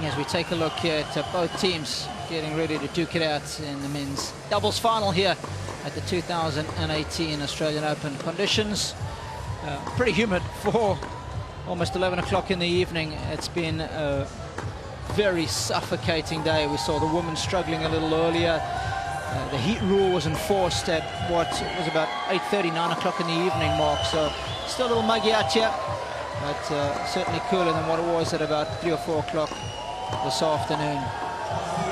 as we take a look here at both teams getting ready to duke it out in the men's doubles final here at the 2018 Australian Open. Conditions pretty humid for almost 11 o'clock in the evening. It's been a very suffocating day. We saw the women struggling a little earlier. The heat rule was enforced at what was about 8:30, 9 o'clock in the evening mark, so still a little muggy out here, but certainly cooler than what it was at about 3 or 4 o'clock this afternoon.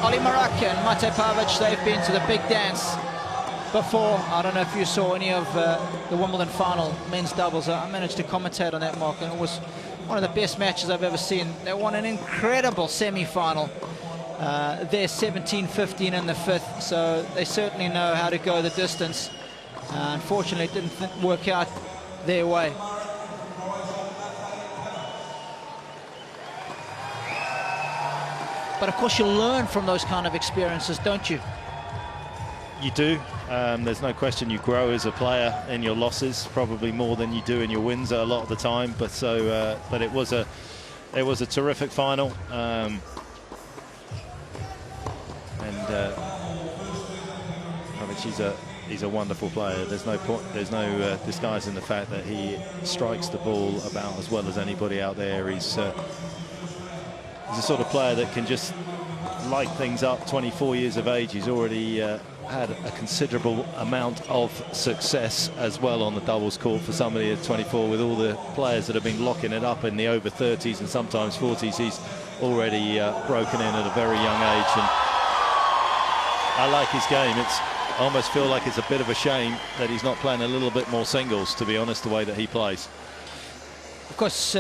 Marach and Pavic, they've been to the big dance before. I don't know if you saw any of the Wimbledon final men's doubles. I managed to commentate on that, Mark, and it was one of the best matches I've ever seen. They won an incredible semi-final. They're 17-15 in the fifth, so they certainly know how to go the distance. Unfortunately, it didn't work out their way. But of course, you learn from those kind of experiences, don't you? You do. There's no question you grow as a player in your losses, probably more than you do in your wins a lot of the time. But but it was a terrific final. I mean, he's a wonderful player. There's no disguising the fact that he strikes the ball about as well as anybody out there. He's the sort of player that can just light things up. 24 years of age, he's already had a considerable amount of success as well on the doubles court for somebody at 24. With all the players that have been locking it up in the over 30s and sometimes 40s, he's already broken in at a very young age. And I like his game. I almost feel like it's a bit of a shame that he's not playing a little bit more singles, to be honest, the way that he plays. Of course,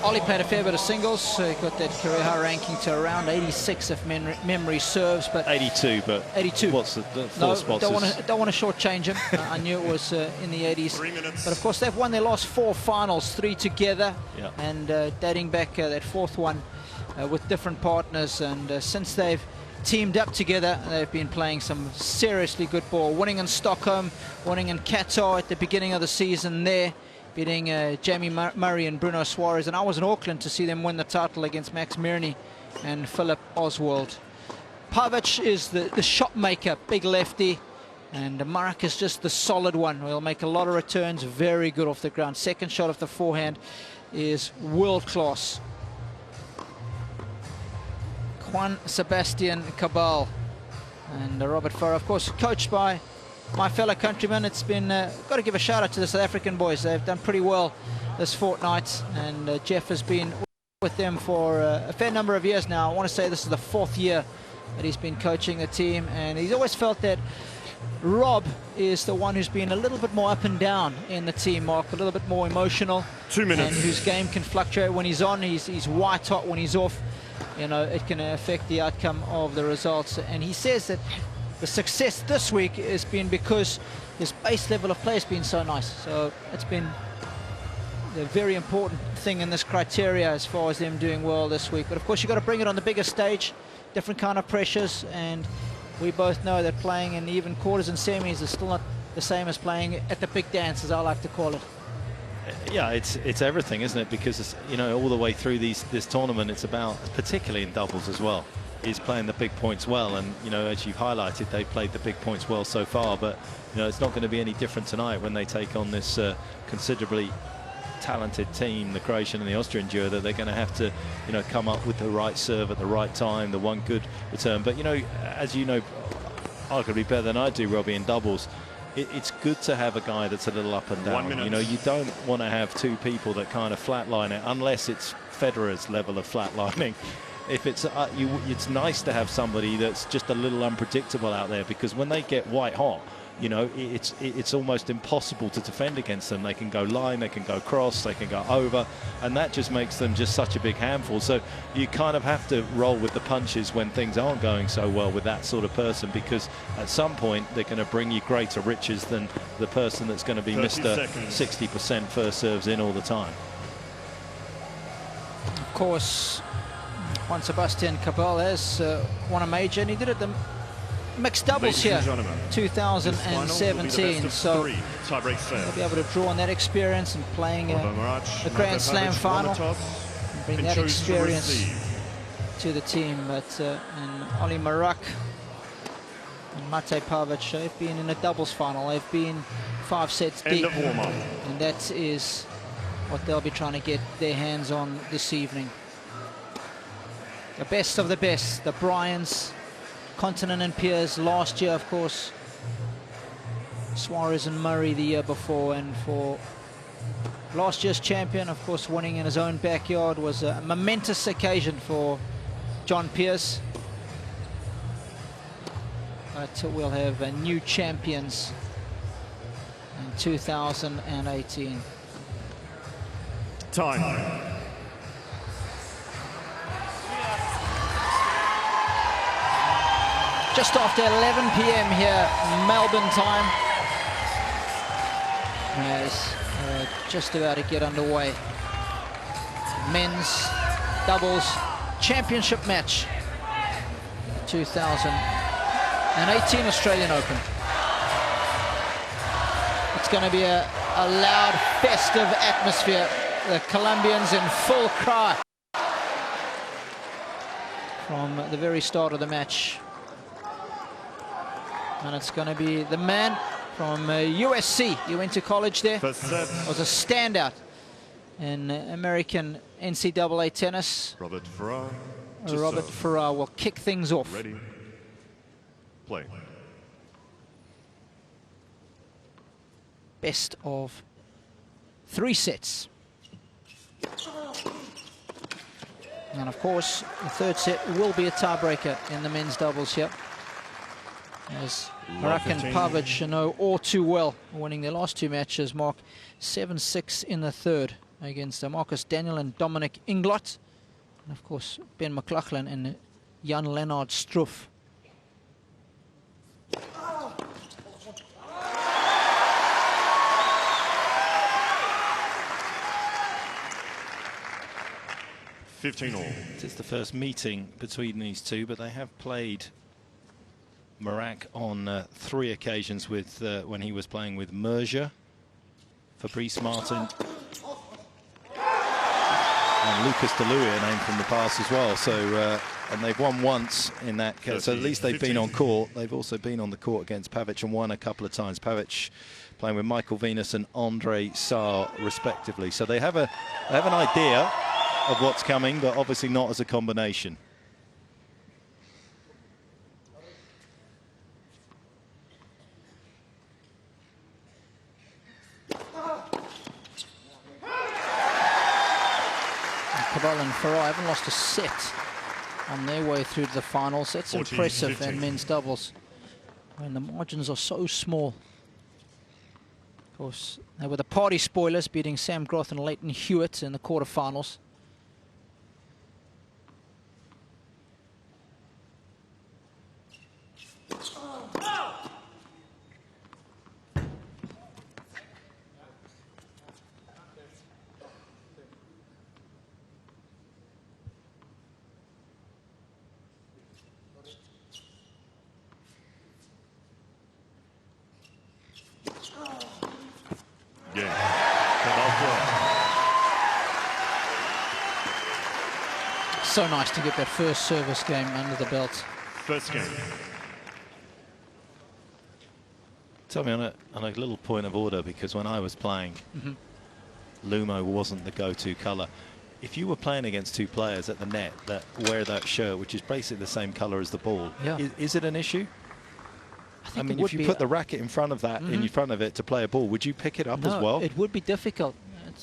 Ollie played a fair bit of singles. He got that career high ranking to around 86 if memory serves. But 82, but 82. What's the four spots? Don't want to shortchange him. I knew it was in the 80s. But of course, they've won their last 4 finals, 3 together, yeah. And dating back that 4th one with different partners. And since they've teamed up together, they've been playing some seriously good ball. Winning in Stockholm, winning in Qatar at the beginning of the season there, beating Jamie Murray and Bruno Suarez. And I was in Auckland to see them win the title against Max Mirny and Philip Oswald. Pavic is the shot maker, big lefty, and Marach is just the solid one. He'll make a lot of returns, very good off the ground. Second shot of the forehand is world class. Juan Sebastian Cabal and Robert Farah, of course, coached by my fellow countrymen. It's been got to give a shout out to the South African boys. They've done pretty well this fortnight, and Jeff has been with them for a fair number of years now. I want to say this is the 4th year that he's been coaching the team, and he's always felt that Rob is the one who's been a little bit more up and down in the team, Mark, a little bit more emotional. 2 minutes. And whose game can fluctuate. When he's on, he's white hot. When he's off, you know, it can affect the outcome of the results. And he says that the success this week has been because his base level of play has been so nice. So it's been a very important thing in this criteria as far as them doing well this week. But of course, you've got to bring it on the bigger stage, different kind of pressures, and we both know that playing in even quarters and semis is still not the same as playing at the big dance, as I like to call it. Yeah, it's everything, isn't it? Because it's, you know, all the way through this tournament, it's about, particularly in doubles as well, is playing the big points well. And you know, as you've highlighted, they've played the big points well so far. But you know, it's not going to be any different tonight when they take on this considerably talented team, the Croatian and the Austrian duo, that they're going to have to, you know, come up with the right serve at the right time, the one good return. But you know, as you know, arguably better than I do, Robbie, in doubles, it's good to have a guy that's a little up and down. 1 minute. You know, you don't want to have 2 people that kind of flatline it, unless it's Federer's level of flatlining. If it's it's nice to have somebody that's just a little unpredictable out there, because when they get white hot, you know, it's almost impossible to defend against them. They can go line, they can go cross, they can go over, and that just makes them just such a big handful. So you kind of have to roll with the punches when things aren't going so well with that sort of person, because at some point they're going to bring you greater riches than the person that's going to be Mr. 60% first serves in all the time. Of course, Juan Sebastian Cabal has won a major, and he did it the mixed doubles here, 2017. So he'll be able to draw on that experience and playing a Grand Slam final, and bring that experience to the team, but and Oli Marach and Pavic, they've been in a doubles final. They've been 5 sets deep, and that is what they'll be trying to get their hands on this evening. The best of the best, the Bryans, Continent and Piers last year, of course, Suarez and Murray the year before, and for last year's champion, of course, winning in his own backyard was a momentous occasion for John Pierce. But we'll have new champions in 2018. Time. Just after 11 p.m. here, Melbourne time. As just about to get underway. Men's doubles championship match. 2018 Australian Open. It's going to be a loud, festive atmosphere. The Colombians in full cry from the very start of the match. And it's going to be the man from USC. He went to college there. Was a standout in American NCAA tennis. Robert Farah. Robert Farah will kick things off. Ready. Play. Best of 3 sets. And of course, the 3rd set will be a tiebreaker in the men's doubles here, as Marach and Pavic know all too well, winning their last 2 matches, mark 7-6 in the 3rd against Marcus Daniel and Dominic Inglot, and of course Ben McLaughlin and Jan Lennard Struff. It's the first meeting between these two, but they have played Marach on 3 occasions with when he was playing with Merger, Fabrice Martin, and Lucas DeLuia, named from the past as well. So, and they've won once in that case. So at least they've been on court. They've also been on the court against Pavic and won a couple of times. Pavic playing with Michael Venus and Andre Sarr, respectively. So they have an idea of what's coming, but obviously not as a combination. Cabal and Farah haven't lost a set on their way through to the finals. That's impressive in men's doubles when the margins are so small. Of course, they were the party spoilers, beating Sam Groth and Leighton Hewitt in the quarterfinals. So nice to get that first service game under the belt. First game. Tell me on a little point of order, because when I was playing, Lumo wasn't the go-to colour. If you were playing against 2 players at the net that wear that shirt, which is basically the same colour as the ball, is it an issue? I mean, if you put the racket in front of that, in front of it to play a ball, would you pick it up as well? It would be difficult.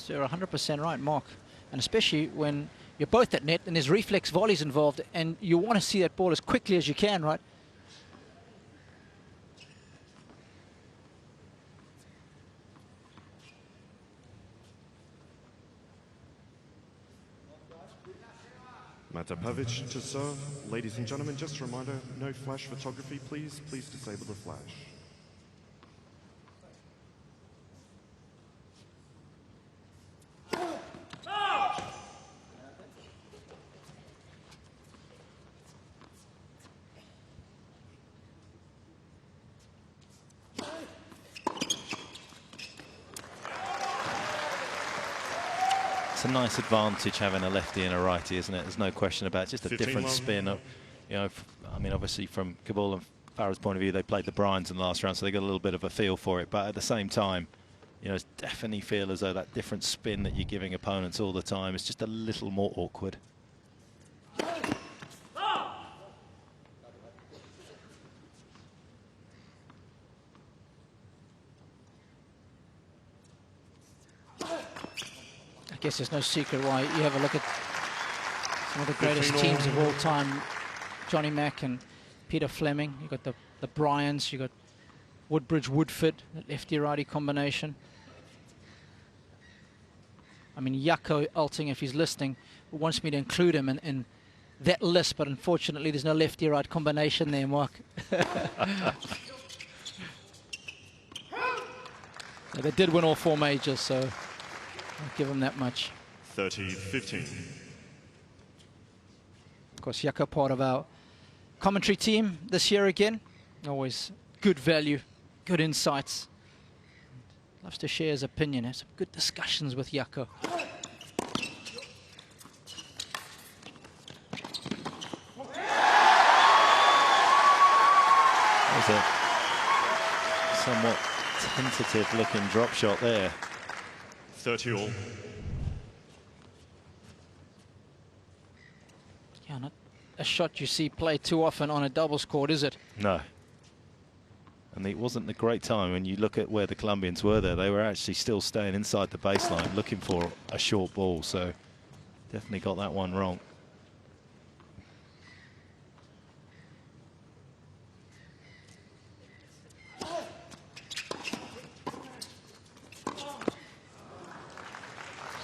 You're 100% right, Mark. And especially when you're both at net and there's reflex volleys involved and you want to see that ball as quickly as you can, right? Mata Pavic to serve. Ladies and gentlemen, just a reminder, no flash photography, please. Please disable the flash. It's a nice advantage having a lefty and a righty, isn't it? There's no question about it. Just a 15 different love. spin. You know, I mean, obviously from Cabal and Farah's point of view, they played the Bryans in the last round, so they got a little bit of a feel for it. But at the same time, you know, it's definitely feel as though that different spin that you're giving opponents all the time is just a little more awkward. I guess there's no secret why you have a look at some of the greatest teams of all time. Johnny Mack and Peter Fleming. You've got the Bryans, you've got Woodbridge, Woodford, that lefty-righty combination. I mean, Jaco Alting, if he's listening, wants me to include him in that list, but unfortunately there's no lefty-right combination there, Mark. Yeah, they did win all 4 majors, so I'll give them that much. 30-15. Of course, Jaco part of our commentary team this year again. Always good value, good insights. Loves to share his opinion. Has some good discussions with Jaco. There's a somewhat tentative looking drop shot there. 30 all. Yeah, not a shot you see played too often on a doubles court, is it? No. And it wasn't the great time when you look at where the Colombians were there. They were actually still staying inside the baseline looking for a short ball. So definitely got that one wrong.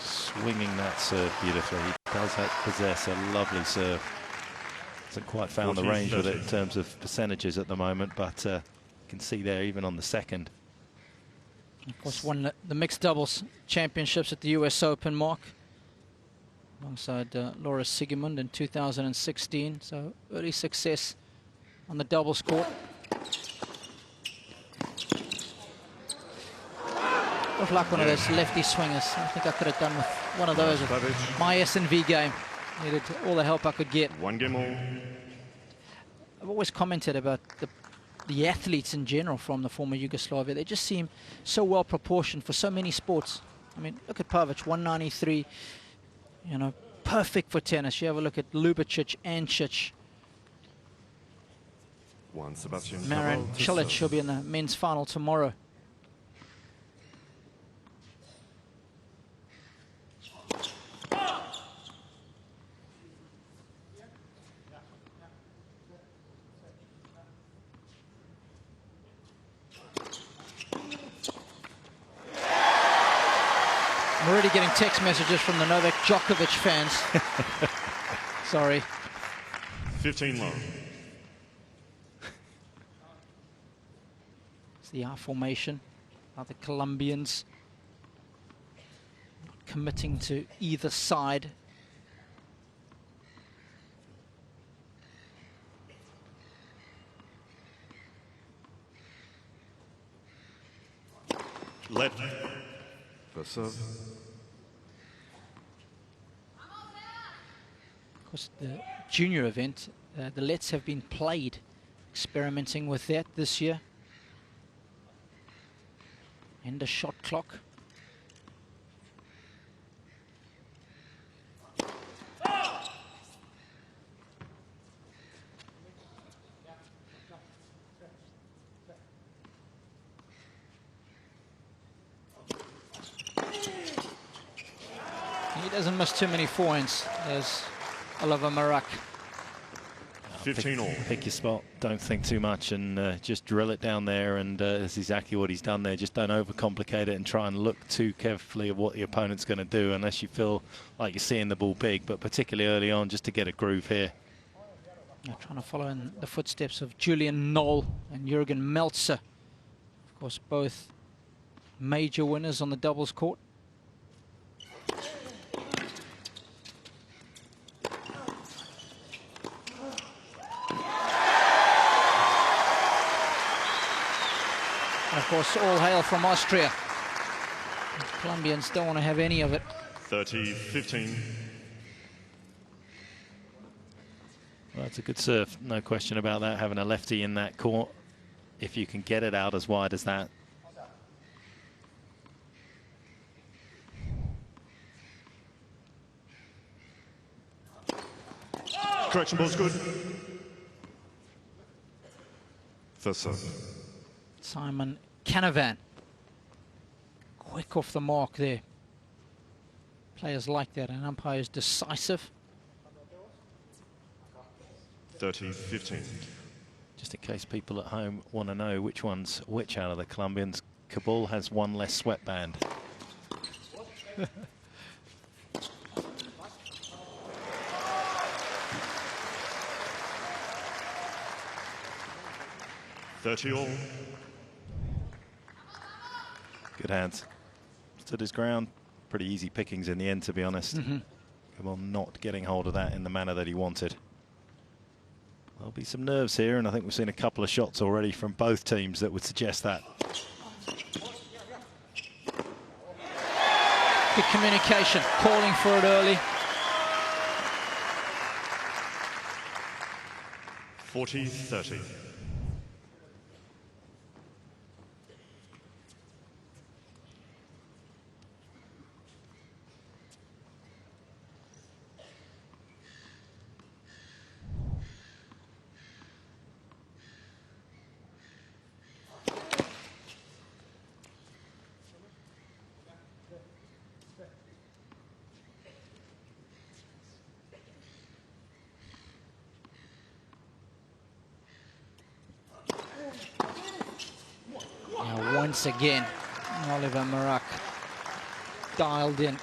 Swinging that serve beautifully. He does possess a lovely serve. Hasn't quite found the range with it in terms of percentages at the moment, but you can see there even on the second. Of course, won the mixed doubles championships at the US Open, Mark, alongside Laura Sigemund in 2016. So early success on the doubles court. Looked like one of those lefty swingers. I think I could have done with one of those with my S&V game. Needed all the help I could get. 1 game all. I've always commented about the athletes in general from the former Yugoslavia. They just seem so well proportioned for so many sports. I mean, look at Pavic, 193, you know, perfect for tennis. You have a look at Lubicic, Ancic, Sebastian Marin Cabal, Cilic, who'll be in the men's final tomorrow. I'm already getting text messages from the Novak Djokovic fans. Sorry. 15 low. It's the R formation of the Colombians. Not committing to either side. Let. First serve. Of course, the junior event, the Lets have been played, experimenting with that this year. And a shot clock. He doesn't miss too many forehands as Oliver Marach. 15 all. Pick your spot, don't think too much, and just drill it down there, and that's exactly what he's done there. Just don't overcomplicate it and try and look too carefully at what the opponent's going to do unless you feel like you're seeing the ball big, but particularly early on just to get a groove here. Yeah, trying to follow in the footsteps of Julian Knoll and Jürgen Meltzer. Of course, both major winners on the doubles court. And of course, all hail from Austria. The Colombians don't want to have any of it. 30-15. Well, that's a good serve, no question about that, having a lefty in that court. If you can get it out as wide as that. Correction ball's good. First serve. Simon Canavan. Quick off the mark there. Players like that, and umpires decisive. 30-15. Just in case people at home want to know which one's which out of the Colombians, Cabal has one less sweatband. All. Good hands. Stood his ground. Pretty easy pickings in the end, to be honest. Cabal not getting hold of that in the manner that he wanted. There'll be some nerves here, and I think we've seen a couple of shots already from both teams that would suggest that. Good communication, calling for it early. 40-30. Once again, Oliver Marach dialed in.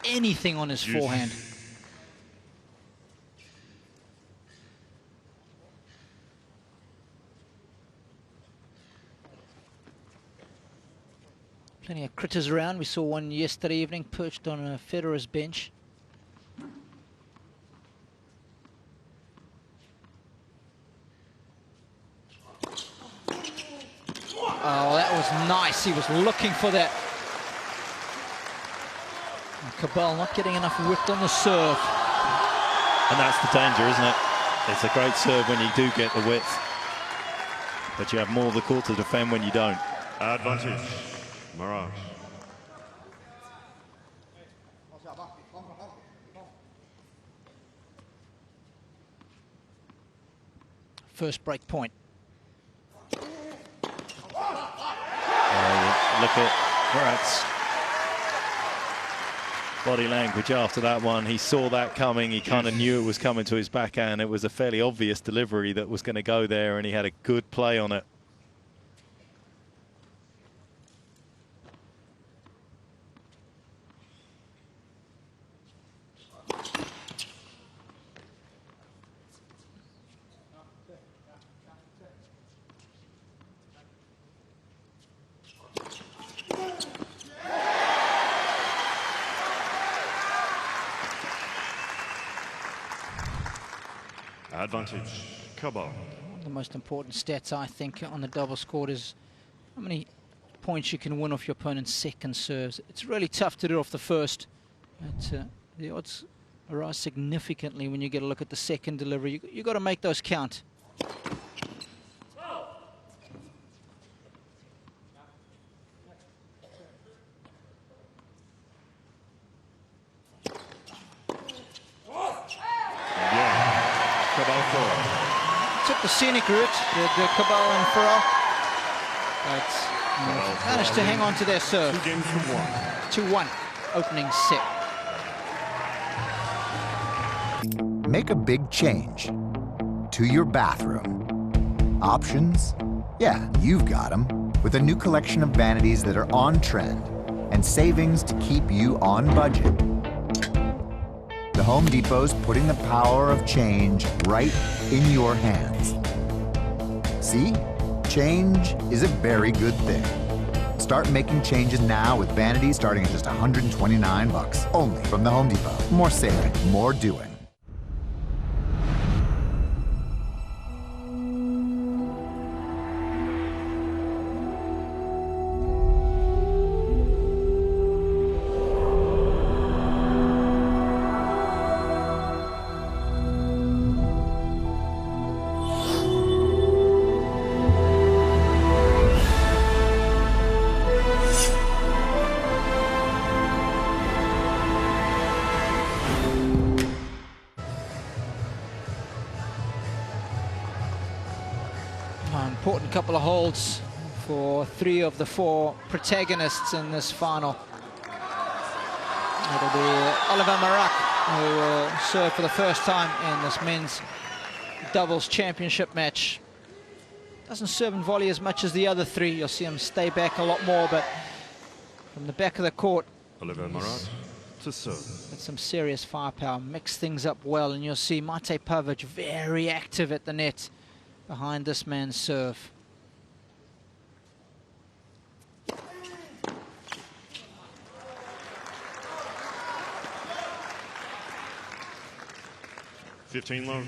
Anything on his forehand. Plenty of critters around. We saw one yesterday evening perched on a Federer's bench. Oh, that was nice. He was looking for that. And Cabal not getting enough width on the serve. And that's the danger, isn't it? It's a great serve when you do get the width, but you have more of the court to defend when you don't. Advantage, Marach. First break point. Look at Marach's body language after that one. He saw that coming. He kind of knew it was coming to his backhand. It was a fairly obvious delivery that was going to go there, and he had a good play on it. Advantage, Cabal. One of the most important stats, I think, on the doubles court is how many points you can win off your opponent's second serves. It's really tough to do it off the first, but the odds rise significantly when you get a look at the second delivery. You've got to make those count. Took the scenic route, the Cabal and Farah, but managed to hang on to their serve. 2 games from 1. 2-1, opening set. Make a big change to your bathroom. Options? Yeah, you've got them. With a new collection of vanities that are on trend and savings to keep you on budget. The Home Depot's putting the power of change right in your hands. See? Change is a very good thing. Start making changes now with vanities starting at just $129. Only from the Home Depot. More saving, more doing. Important couple of holds for 3 of the 4 protagonists in this final. It'll be Oliver Marach, who will serve for the first time in this men's doubles championship match. Doesn't serve and volley as much as the other 3. You'll see him stay back a lot more, but from the back of the court, Oliver Marach to serve. with some serious firepower, mix things up well, and you'll see Pavic very active at the net behind this man's serve. Fifteen love.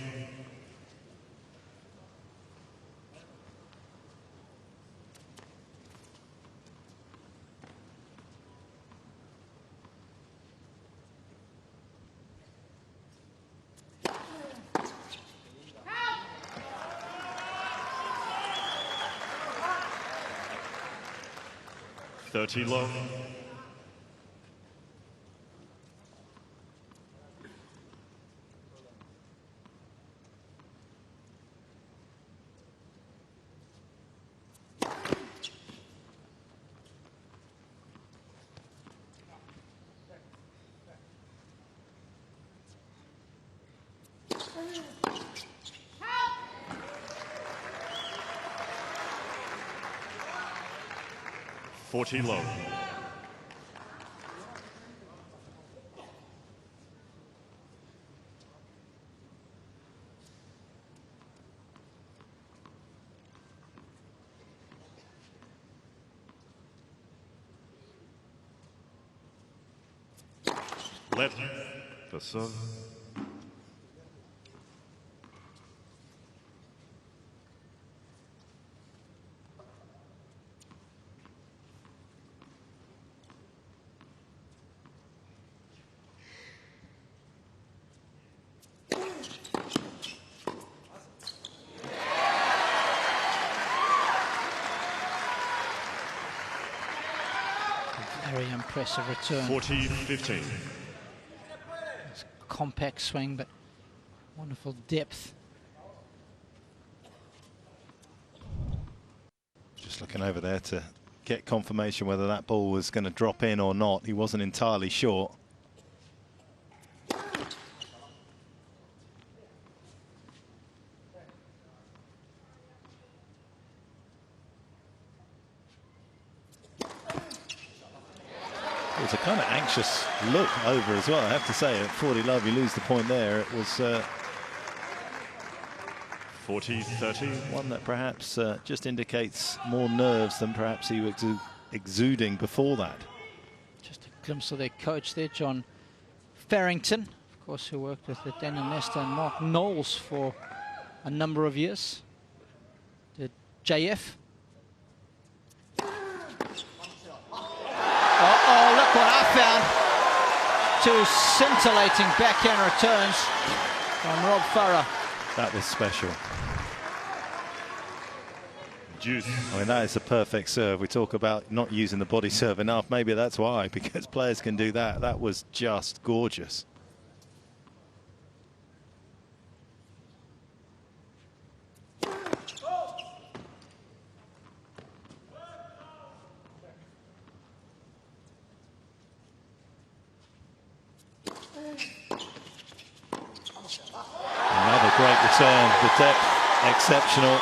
Thirty love. Forty low. Left for serve. Very impressive return. 40-15. It's a compact swing, but wonderful depth. Just looking over there to get confirmation whether that ball was going to drop in or not. He wasn't entirely sure. It was a kind of anxious look over as well, I have to say. At 40 love, you lose the point there. It was 40-30. one that perhaps just indicates more nerves than perhaps he was exuding before that. Just a glimpse of their coach there, John Farrington, of course, who worked with Daniel Nestor and Mark Knowles for a number of years. Did JF. Uh-oh, look what I found. 2 scintillating backhand returns from Rob Farah. That was special. Juice. I mean, that is a perfect serve. We talk about not using the body serve enough. Maybe that's why, because players can do that. That was just gorgeous. Another great return. The depth, exceptional.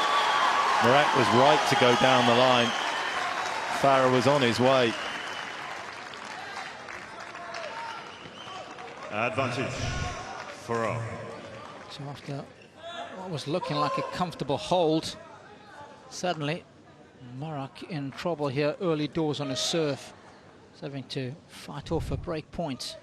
Marach was right to go down the line. Farah was on his way. Advantage. Farah. So after what was looking like a comfortable hold, suddenly Marach in trouble here early doors on his serve. He's having to fight off a break point.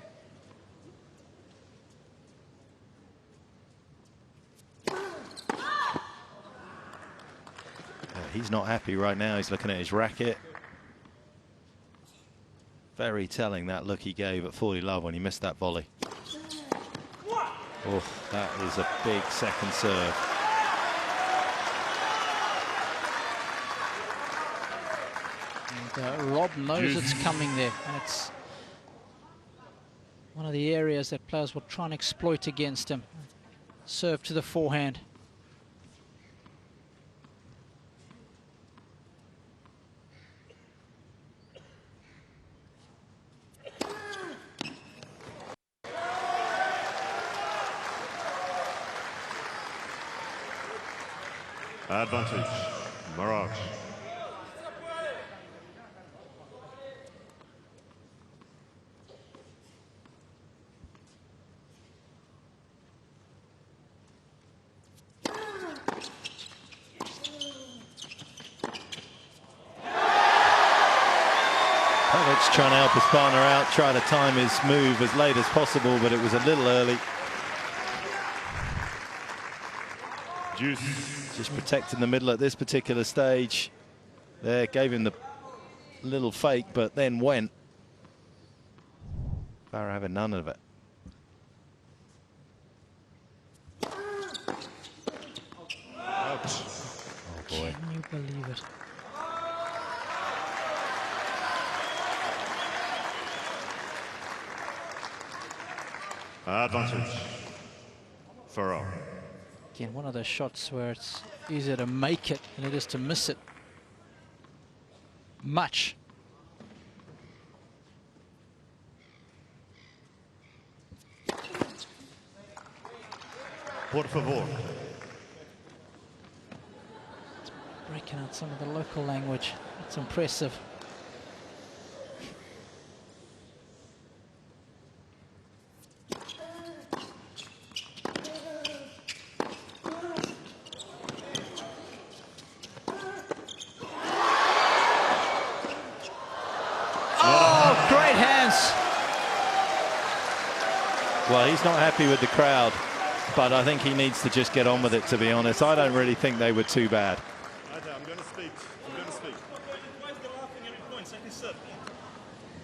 He's not happy right now. He's looking at his racket. Very telling, that look he gave at 40 love when he missed that volley. Oh, that is a big second serve. And Rob knows it's coming there, and it's one of the areas that players will try and exploit against him. Serve to the forehand. Advantage, Marach. Pavic's trying to help his partner out, try to time his move as late as possible, but it was a little early. Juice. Just protecting the middle at this particular stage. There, gave him the little fake, but then went. Farah having none of it. Out. Oh boy. Can you believe it? Advantage, Farah. Again, one of those shots where it's easier to make it than it is to miss it. Much. Por favor. Breaking out some of the local language. It's impressive. Oh, great hands. Well, he's not happy with the crowd, but I think he needs to just get on with it, to be honest. I don't really think they were too bad. I'm going to speak. I'm going to speak.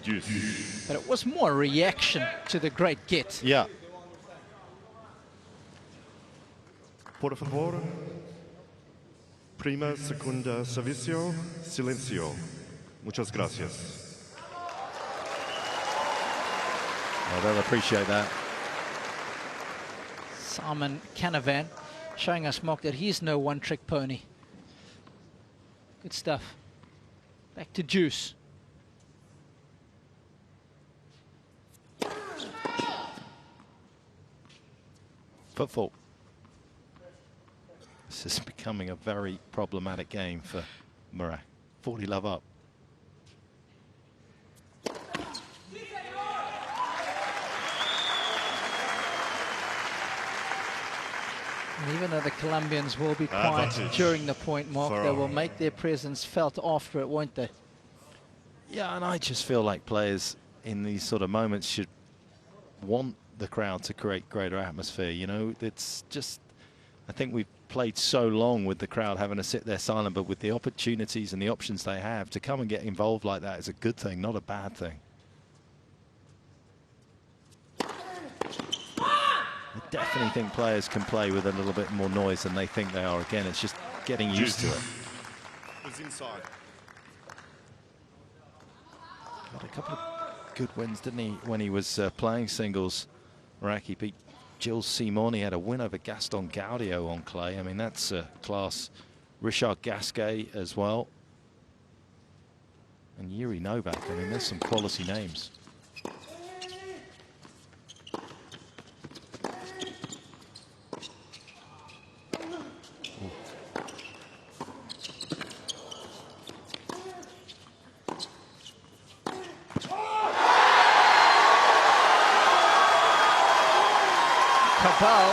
Juice. But it was more a reaction to the great get. Yeah. Por favor. Prima, segunda, servicio, silencio. Muchas gracias. Oh, they'll appreciate that. Simon Canavan showing us, Mark, that he's no one-trick pony. Good stuff. Back to Juice. Footfall. This is becoming a very problematic game for Marach. 40 love up. And even though the Colombians will be quiet during the point, Mark, they will make their presence felt after it, won't they? Yeah, and I just feel like players in these sort of moments should want the crowd to create greater atmosphere. You know, it's just, I think we've played so long with the crowd having to sit there silent, but with the opportunities and the options they have to come and get involved like that is a good thing, not a bad thing. I definitely think players can play with a little bit more noise than they think they are. Again, it's just getting used to it. Was inside. Had a couple of good wins, didn't he, when he was playing singles. Marach, he beat Gilles Simon. He had a win over Gaston Gaudio on clay. I mean, that's class. Richard Gasquet as well. And Yuri Novak. I mean, there's some quality names. Cabal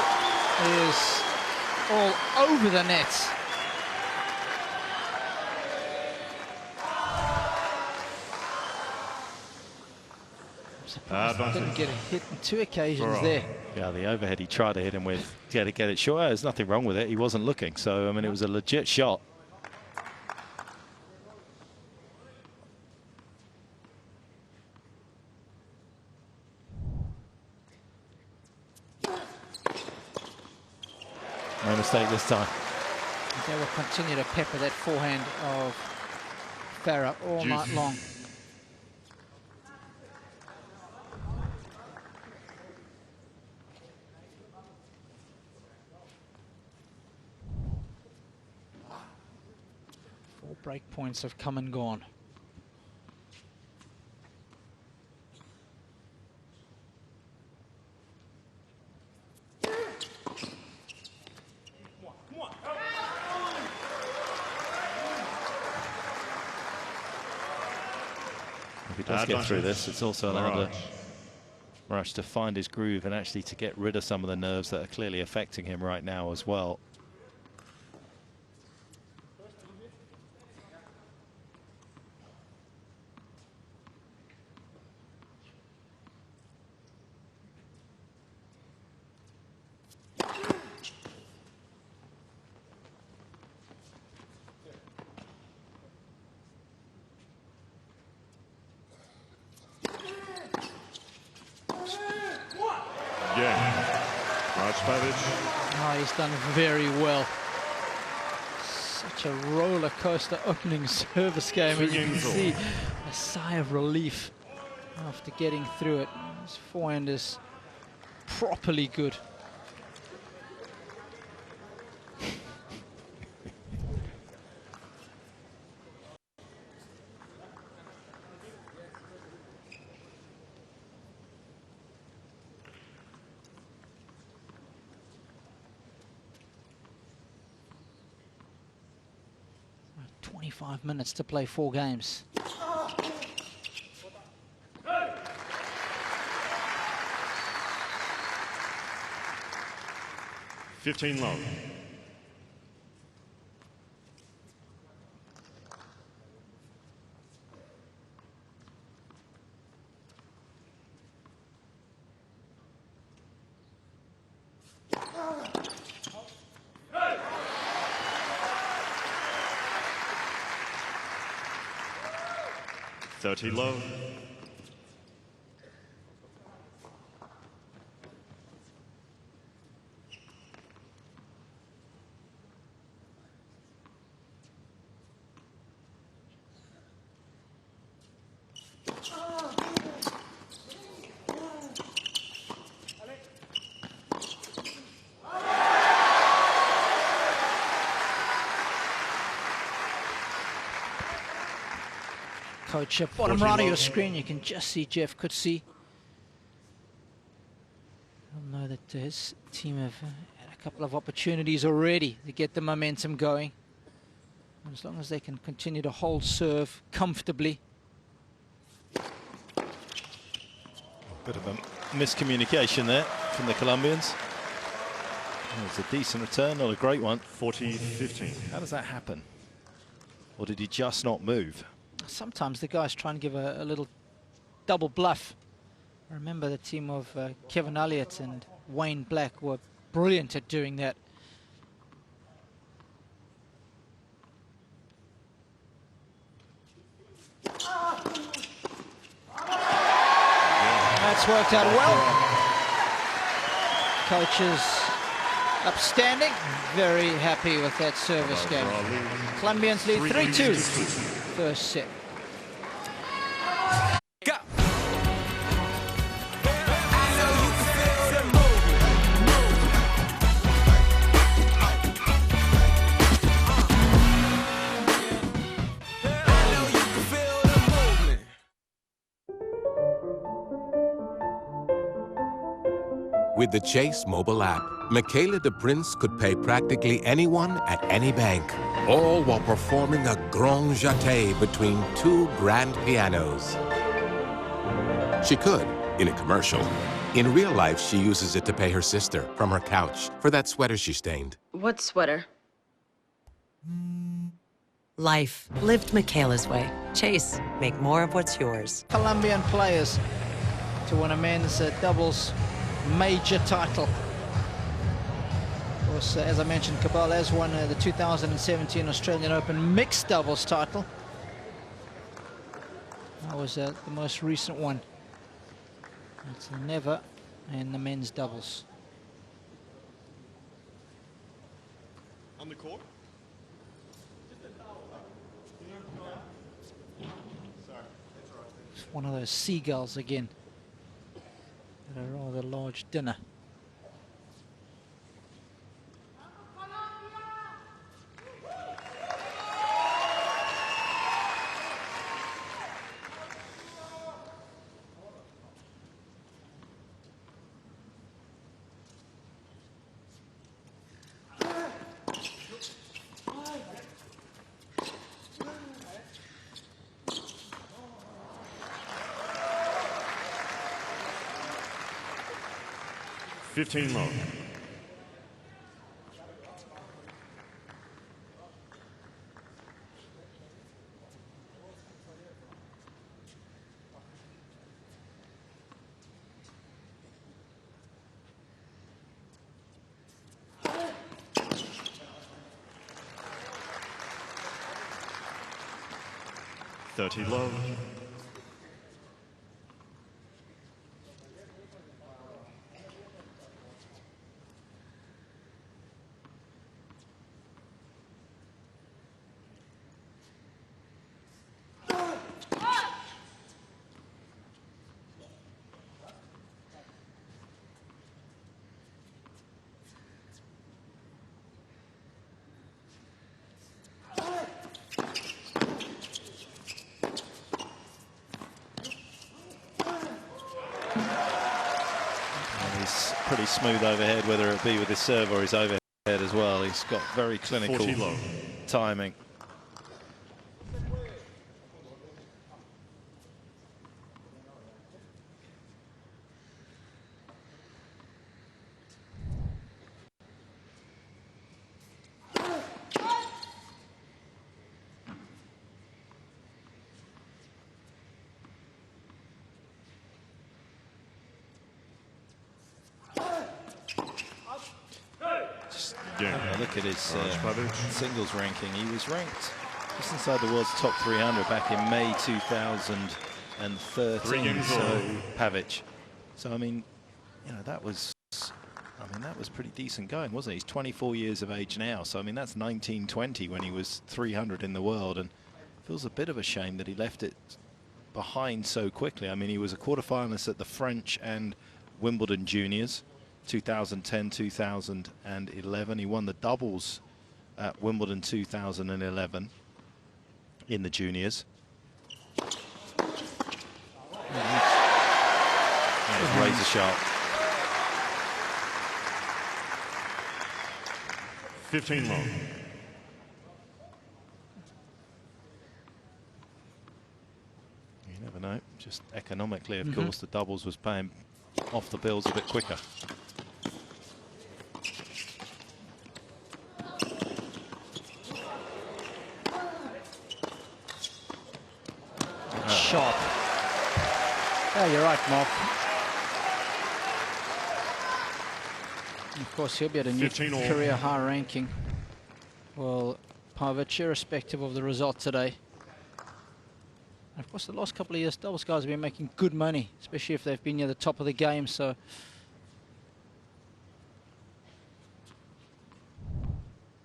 is all over the net. Didn't get a hit on 2 occasions there. Yeah, the overhead he tried to hit him with, get it short. There's nothing wrong with it. He wasn't looking. So, I mean, it was a legit shot. No mistake this time. They will continue to pepper that forehand of Farah all night long. Four break points have come and gone. If he does get through this, it's also allowed Marach to find his groove and actually to get rid of some of the nerves that are clearly affecting him right now as well. Pavic. Oh, he's done very well. Such a roller coaster opening service game, as you can see. A sigh of relief after getting through it. His forehand is properly good. Right, 25 minutes to play 4 games. $15 love. $30 love. Coach, bottom right of your screen, you can just see Jeff Coetzee. You'll know that his team have had a couple of opportunities already to get the momentum going. And as long as they can continue to hold serve comfortably. Bit of a miscommunication there from the Colombians. It was a decent return, not a great one. 40-15. How does that happen? Or did he just not move? Sometimes the guys try and give a little double bluff. I remember the team of Kevin Elliott and Wayne Black were brilliant at doing that. That's worked out well. Coach is upstanding, very happy with that service game. Colombians lead 3-2, first set. With the Chase mobile app, Michaela de Prince could pay practically anyone at any bank, all while performing a grand jeté between 2 grand pianos. She could, in a commercial. In real life, she uses it to pay her sister from her couch for that sweater she stained. What sweater? Life lived Michaela's way. Chase, make more of what's yours. Colombian players to win a men's doubles major title. Of course, as I mentioned, Cabal has won the 2017 Australian Open mixed doubles title. That was the most recent one. It's never in the men's doubles. On the court? It's one of those seagulls again. A rather large dinner. 15 love. Love. Pretty smooth overhead, whether it be with his serve or his overhead as well. He's got very clinical timing. Look at his singles ranking. He was ranked just inside the world's top 300 back in May 2013. So Pavic. So I mean, you know, that was pretty decent going, wasn't it? He's 24 years of age now. So I mean, that's 1920 when he was 300 in the world, and it feels a bit of a shame that he left it behind so quickly. I mean, he was a quarterfinalist at the French and Wimbledon Juniors. 2010, 2011. He won the doubles at Wimbledon 2011 in the juniors. Razor sharp. 15 long. You never know. Just economically, of course, the doubles was paying off the bills a bit quicker. Sharp. Yeah, you're right, Mark. Of course, he'll be at a new career high ranking. Well, Pavic, irrespective of the result today. And of course, the last couple of years, doubles guys have been making good money, especially if they've been near the top of the game. So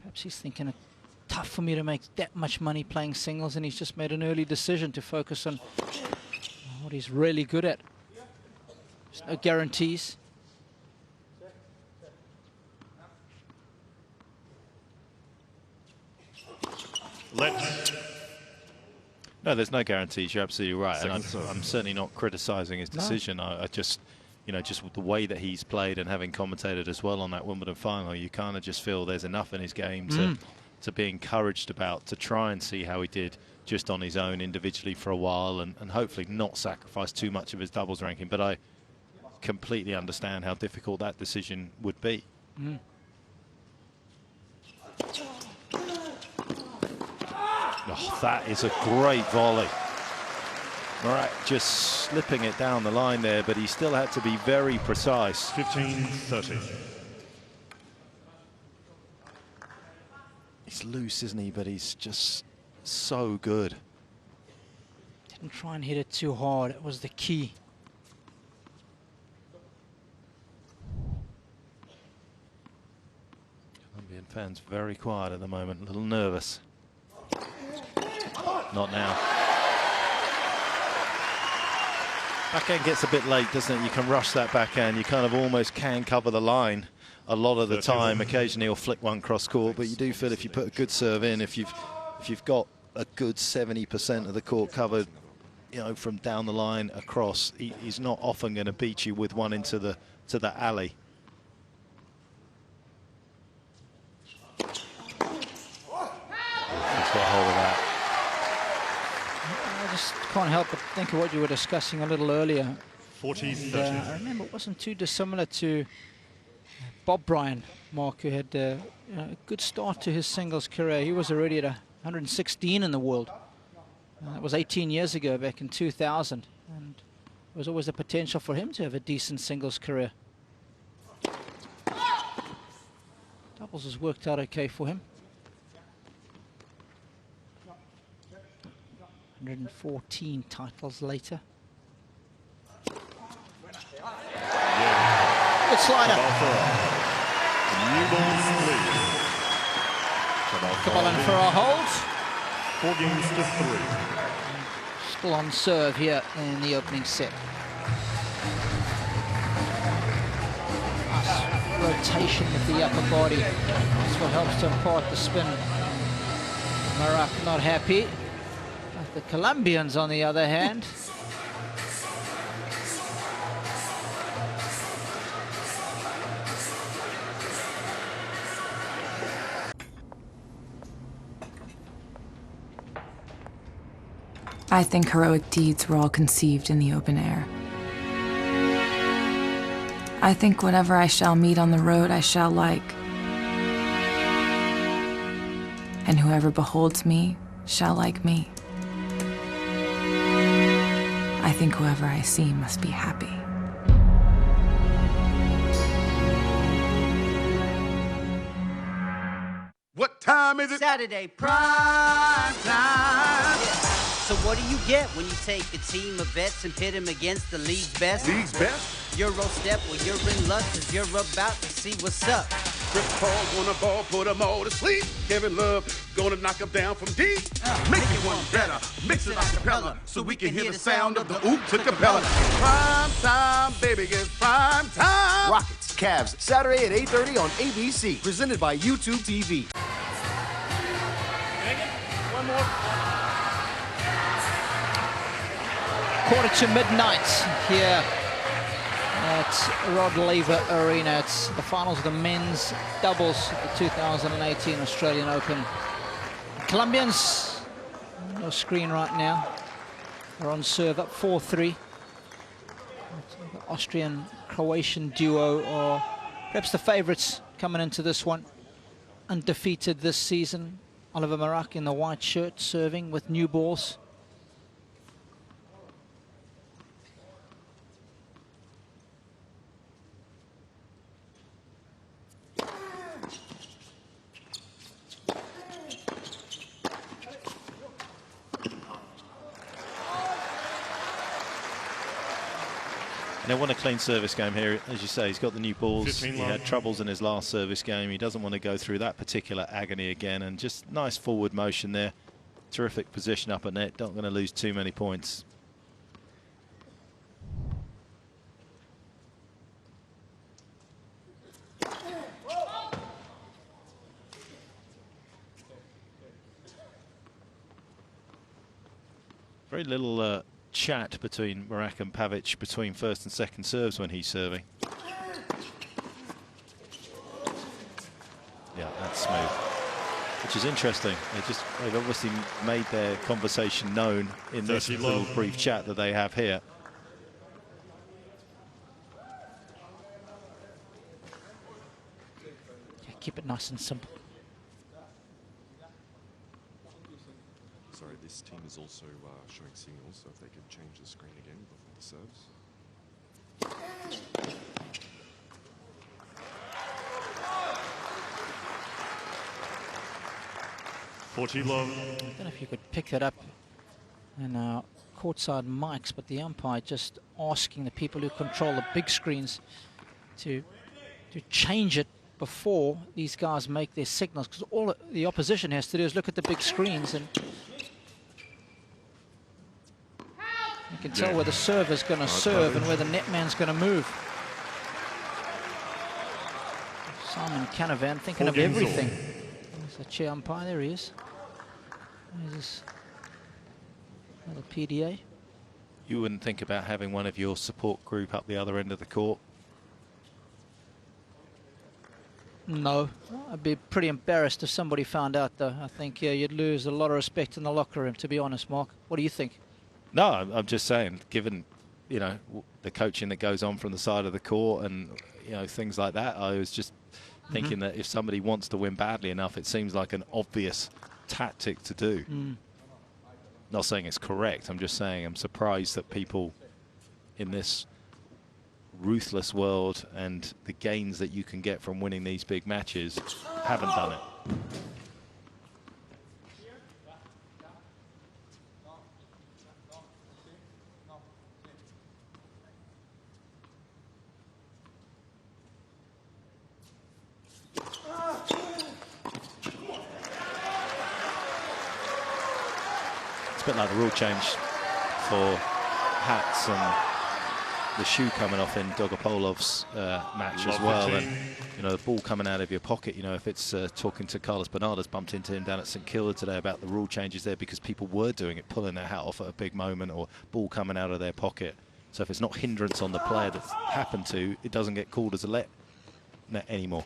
perhaps he's thinking it's tough for me to make that much money playing singles, and he's just made an early decision to focus on what he's really good at. There's no guarantees. No, there's no guarantees. You're absolutely right, and I'm certainly not criticising his decision. I just, you know, just with the way that he's played and having commentated as well on that Wimbledon final, you kind of just feel there's enough in his game to be encouraged about, to try and see how he did just on his own individually for a while, and hopefully not sacrifice too much of his doubles ranking. But I completely understand how difficult that decision would be. Oh, that is a great volley. Marach just slipping it down the line there, but he still had to be very precise. 15-30. He's loose, isn't he? But he's just so good. Didn't try and hit it too hard. It was the key. Colombian fans very quiet at the moment, a little nervous. Not now. Backhand gets a bit late, doesn't it? You can rush that backhand. You kind of almost can cover the line a lot of the time. Occasionally he'll flick one cross court, but you do feel if you put a good serve in, if you've got a good 70% of the court covered, you know, from down the line across, he's not often going to beat you with one into the alley. He's got a hold of that. I just can't help but think of what you were discussing a little earlier. 40-30. I remember it wasn't too dissimilar to Bob Bryan, Mark, who had a good start to his singles career. He was already at 116 in the world. That was 18 years ago, back in 2000. And there was always the potential for him to have a decent singles career. Doubles has worked out okay for him. 114 titles later. Good slider. Cabal and Farah holds. 4 games to 3. Still on serve here in the opening set. Nice rotation with the upper body. That's what helps to impart the spin. Marach not happy. But the Colombians, on the other hand, I think heroic deeds were all conceived in the open air. I think whatever I shall meet on the road I shall like. And whoever beholds me shall like me. I think whoever I see must be happy. What time is it? Saturday prime time. So what do you get when you take a team of vets and pit them against the league's best? League's best? Euro step when you're in luck, cause you're about to see what's up. Chris Paul's on the ball, put them all to sleep. Kevin Love gonna knock them down from deep. Make it one better, mix it a cappella, so we can hear the sound of the oop to Cabela. Prime time, baby, it's prime time. Rockets, Cavs, Saturday at 8:30 on ABC, presented by YouTube TV. One more. quarter to midnight here at Rod Laver Arena. It's the finals of the men's doubles at the 2018 Australian Open. Colombians, no screen right now. They're on serve up 4-3. The Austrian-Croatian duo are perhaps the favourites coming into this one. Undefeated this season. Oliver Marach in the white shirt serving with new balls. They want a clean service game here. As you say, he's got the new balls. He had love. troubles in his last service game. He doesn't want to go through that particular agony again. And just nice forward motion there. Terrific position up at net. Not going to lose too many points. Very little chat between Marach and Pavic between first and second serves when he's serving. Yeah, that's smooth, which is interesting. They've obviously made their conversation known in this little brief chat that they have here. Yeah, keep it nice and simple. Sorry, this team is also showing signals, so if they could change the screen again before the serves. 40 love. I don't know if you could pick that up in courtside mics, but the umpire just asking the people who control the big screens to change it before these guys make their signals, because all the opposition has to do is look at the big screens and you can tell where the server's going to serve and where the netman's going to move. Simon Canavan thinking of everything. There's the chair umpire, there he is. There's this little PDA. You wouldn't think about having one of your support group up the other end of the court? No, I'd be pretty embarrassed if somebody found out, though. I think you'd lose a lot of respect in the locker room, to be honest, Mark. What do you think? No, I'm just saying, given, you know, the coaching that goes on from the side of the court and, you know, things like that. I was just thinking that if somebody wants to win badly enough, it seems like an obvious tactic to do. Not saying it's correct. I'm just saying I'm surprised that people in this ruthless world and the gains that you can get from winning these big matches haven't done it. It's a bit like the rule change for hats and the shoe coming off in Dogopolov's match as well, and you know, the ball coming out of your pocket. You know, if it's talking to Carlos Bernardes, bumped into him down at St Kilda today about the rule changes there because people were doing it, pulling their hat off at a big moment or ball coming out of their pocket. So if it's not hindrance on the player that's happened to, it doesn't get called as a let anymore.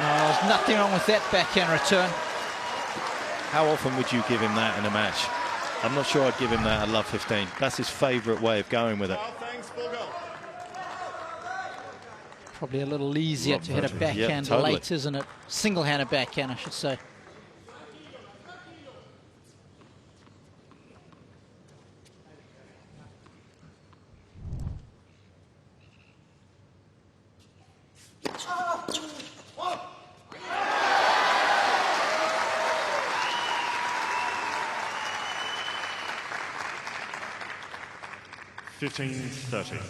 There's nothing wrong with that backhand return. How often would you give him that in a match? I'm not sure I'd give him that at love 15. That's his favourite way of going with it. Probably a little easier to hit a backhand late, isn't it? Single-handed backhand, I should say. $15-30.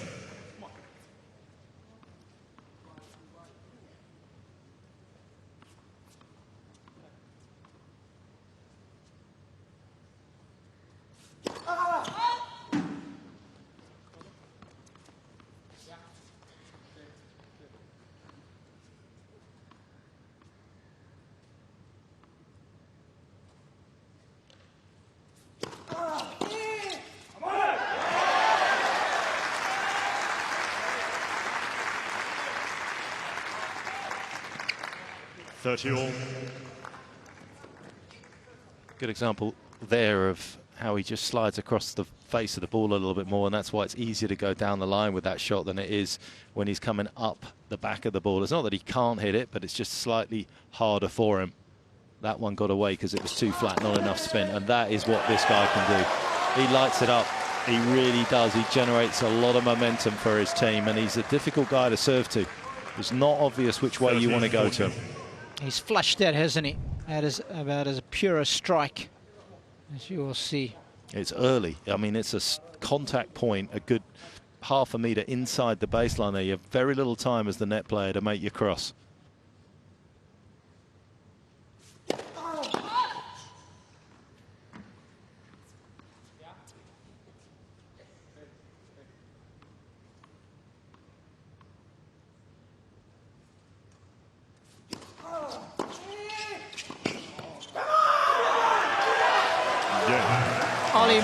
Good example there of how he just slides across the face of the ball a little bit more, and that's why it's easier to go down the line with that shot than it is when he's coming up the back of the ball. It's not that he can't hit it, but it's just slightly harder for him. That one got away because it was too flat, not enough spin, and that is what this guy can do. He lights it up. He really does. He generates a lot of momentum for his team, and he's a difficult guy to serve to. It's not obvious which way you want to go to him. He's flushed that, hasn't he? That is about as pure a strike as you will see. It's early. I mean, it's a contact point, a good half a metre inside the baseline there. You have very little time as the net player to make your cross.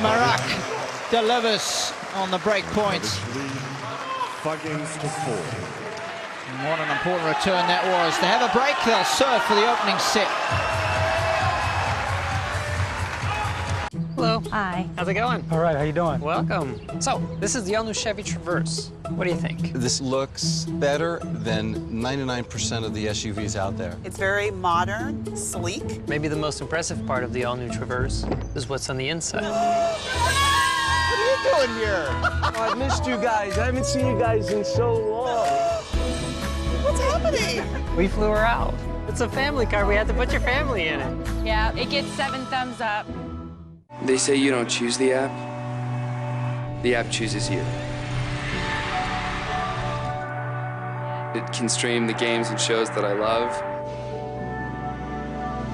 Marach delivers on the break point. 5 games to 4. And what an important return that was. To have a break, they'll serve for the opening set. Hello. Hi. How's it going? All right, how you doing? Welcome. So, this is the all-new Chevy Traverse. What do you think? This looks better than 99% of the SUVs out there. It's very modern, sleek. Maybe the most impressive part of the all-new Traverse is what's on the inside. What are you doing here? Oh, I missed you guys. I haven't seen you guys in so long. What's happening? We flew her out. It's a family car. We had to put your family in it. Yeah, it gets 7 thumbs up. They say you don't choose the app. The app chooses you. It can stream the games and shows that I love,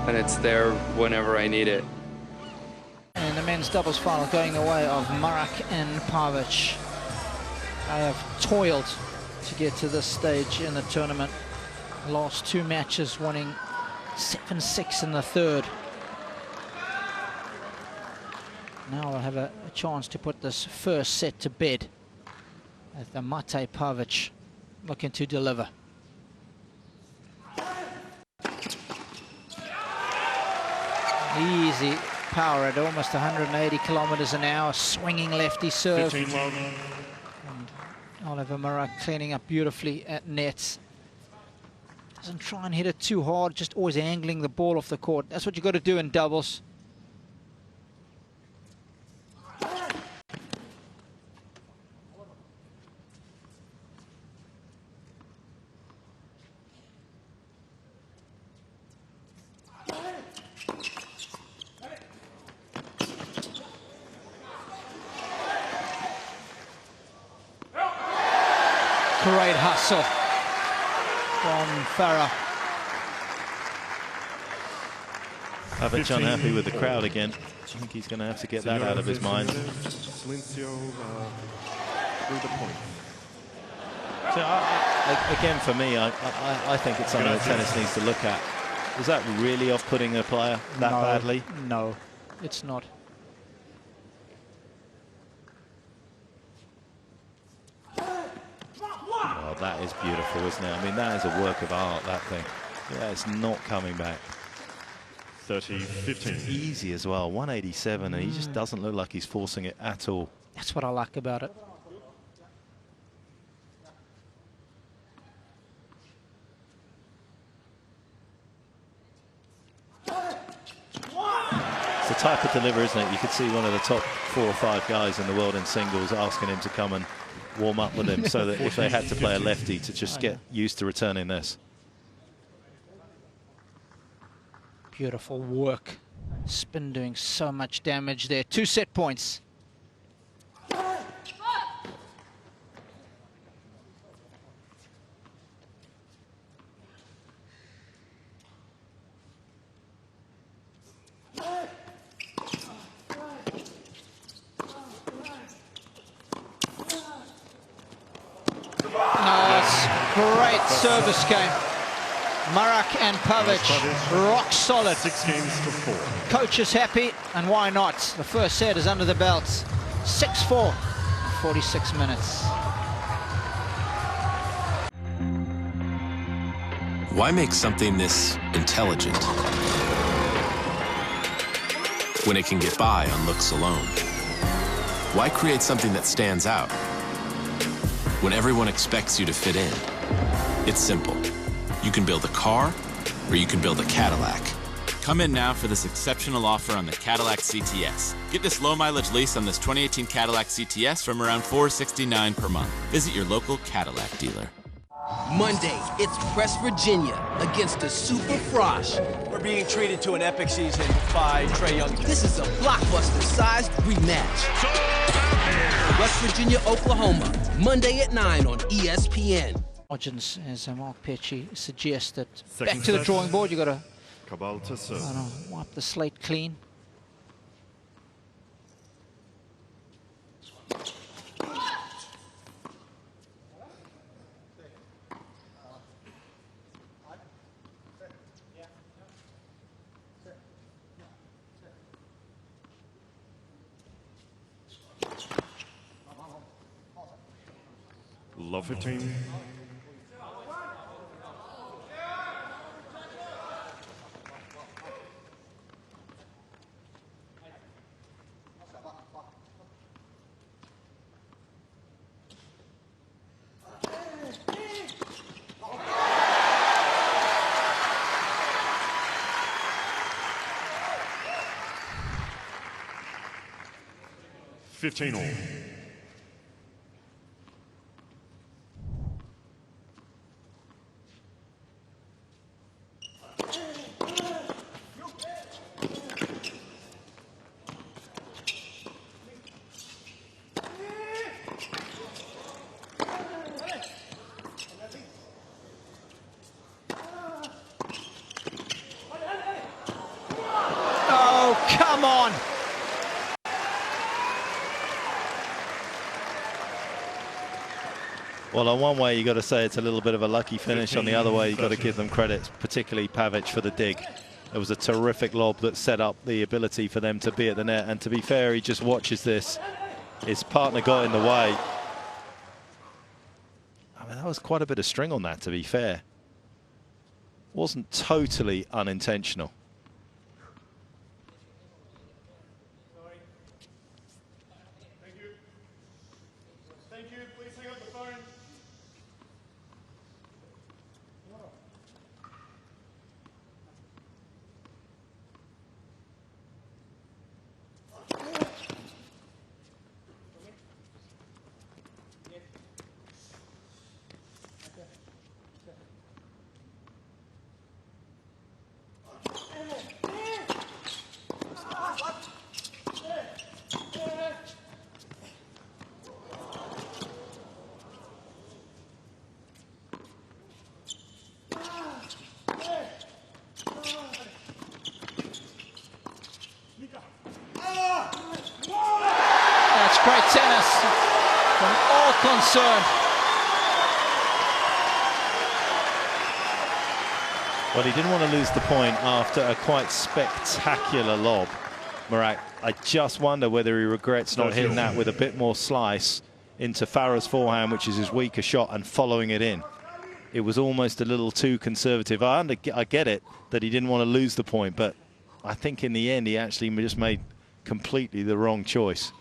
and it's there whenever I need it. And the men's doubles final going the way of Marach and Pavic. I have toiled to get to this stage in the tournament. Lost 2 matches, winning 7-6 in the third. Now I'll have a chance to put this first set to bed as the Mate Pavic looking to deliver. Easy power at almost 180 kilometers an hour, swinging lefty serve. 15 love. And Oliver Marach cleaning up beautifully at nets. Doesn't try and hit it too hard, just always angling the ball off the court. That's what you've got to do in doubles. Great hustle from Farah. Pavic unhappy with the crowd again. I think he's going to have to get that out of his mind. Silencio through the point. So again, for me, I think it's something that tennis needs to look at. Is that really off-putting a player that badly? No, it's not. Oh, that is beautiful, isn't it? I mean, that is a work of art, that thing. Yeah, it's not coming back. 30-15. Easy as well, 187, and he just doesn't look like he's forcing it at all. That's what I like about it. It's the type of delivery, isn't it? You could see one of the top 4 or 5 guys in the world in singles asking him to come and warm up with him so that if they had to play a lefty to just get used to returning this. Beautiful work. Spin doing so much damage there. 2 set points. Great service game. Marach and Pavic, rock solid. 6 games to 4. Coach is happy, and why not? The first set is under the belt. 6-4, 46 minutes. Why make something this intelligent when it can get by on looks alone? Why create something that stands out when everyone expects you to fit in? It's simple. You can build a car, or you can build a Cadillac. Come in now for this exceptional offer on the Cadillac CTS. Get this low-mileage lease on this 2018 Cadillac CTS from around $469 per month. Visit your local Cadillac dealer. Monday, it's West Virginia against the Super Frosh. We're being treated to an epic season by Trae Young. This is a blockbuster-sized rematch. West Virginia, Oklahoma, Monday at 9 on ESPN. Margins, as Mark Petchy suggested. Second Back to the set. drawing board. You got to Cabal to serve. wipe the slate clean. Love 15. $15 all. Oh, come on. Well, on one way, you got to say it's a little bit of a lucky finish. On the other way, you got to give them credit, particularly Pavic for the dig. It was a terrific lob that set up the ability for them to be at the net. And to be fair, he just watches this. His partner got in the way. I mean, that was quite a bit of string on that, to be fair. Wasn't totally unintentional. Thank you. Please hang up the phone. That's great tennis from all concerned. Well, he didn't want to lose the point after a quite spectacular lob, Marach. I just wonder whether he regrets not hitting that with a bit more slice into Farah's forehand, which is his weaker shot, and following it in. It was almost a little too conservative. I get it that he didn't want to lose the point, but I think in the end he actually just made completely the wrong choice.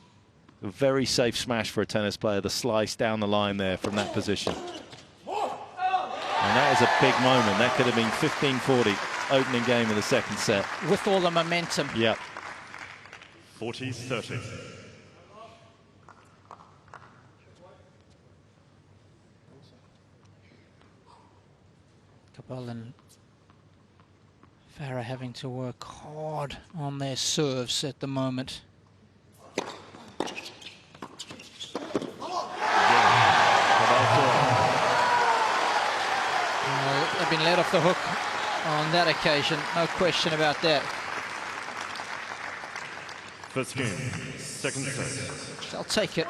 A very safe smash for a tennis player, the slice down the line there from that position. And that is a big moment. That could have been 15-40, opening game of the second set. With all the momentum. Yep. 40-30. Cabal and Farah having to work hard on their serves at the moment. Well, they've been let off the hook on that occasion, no question about that. First game, second set. They'll take it.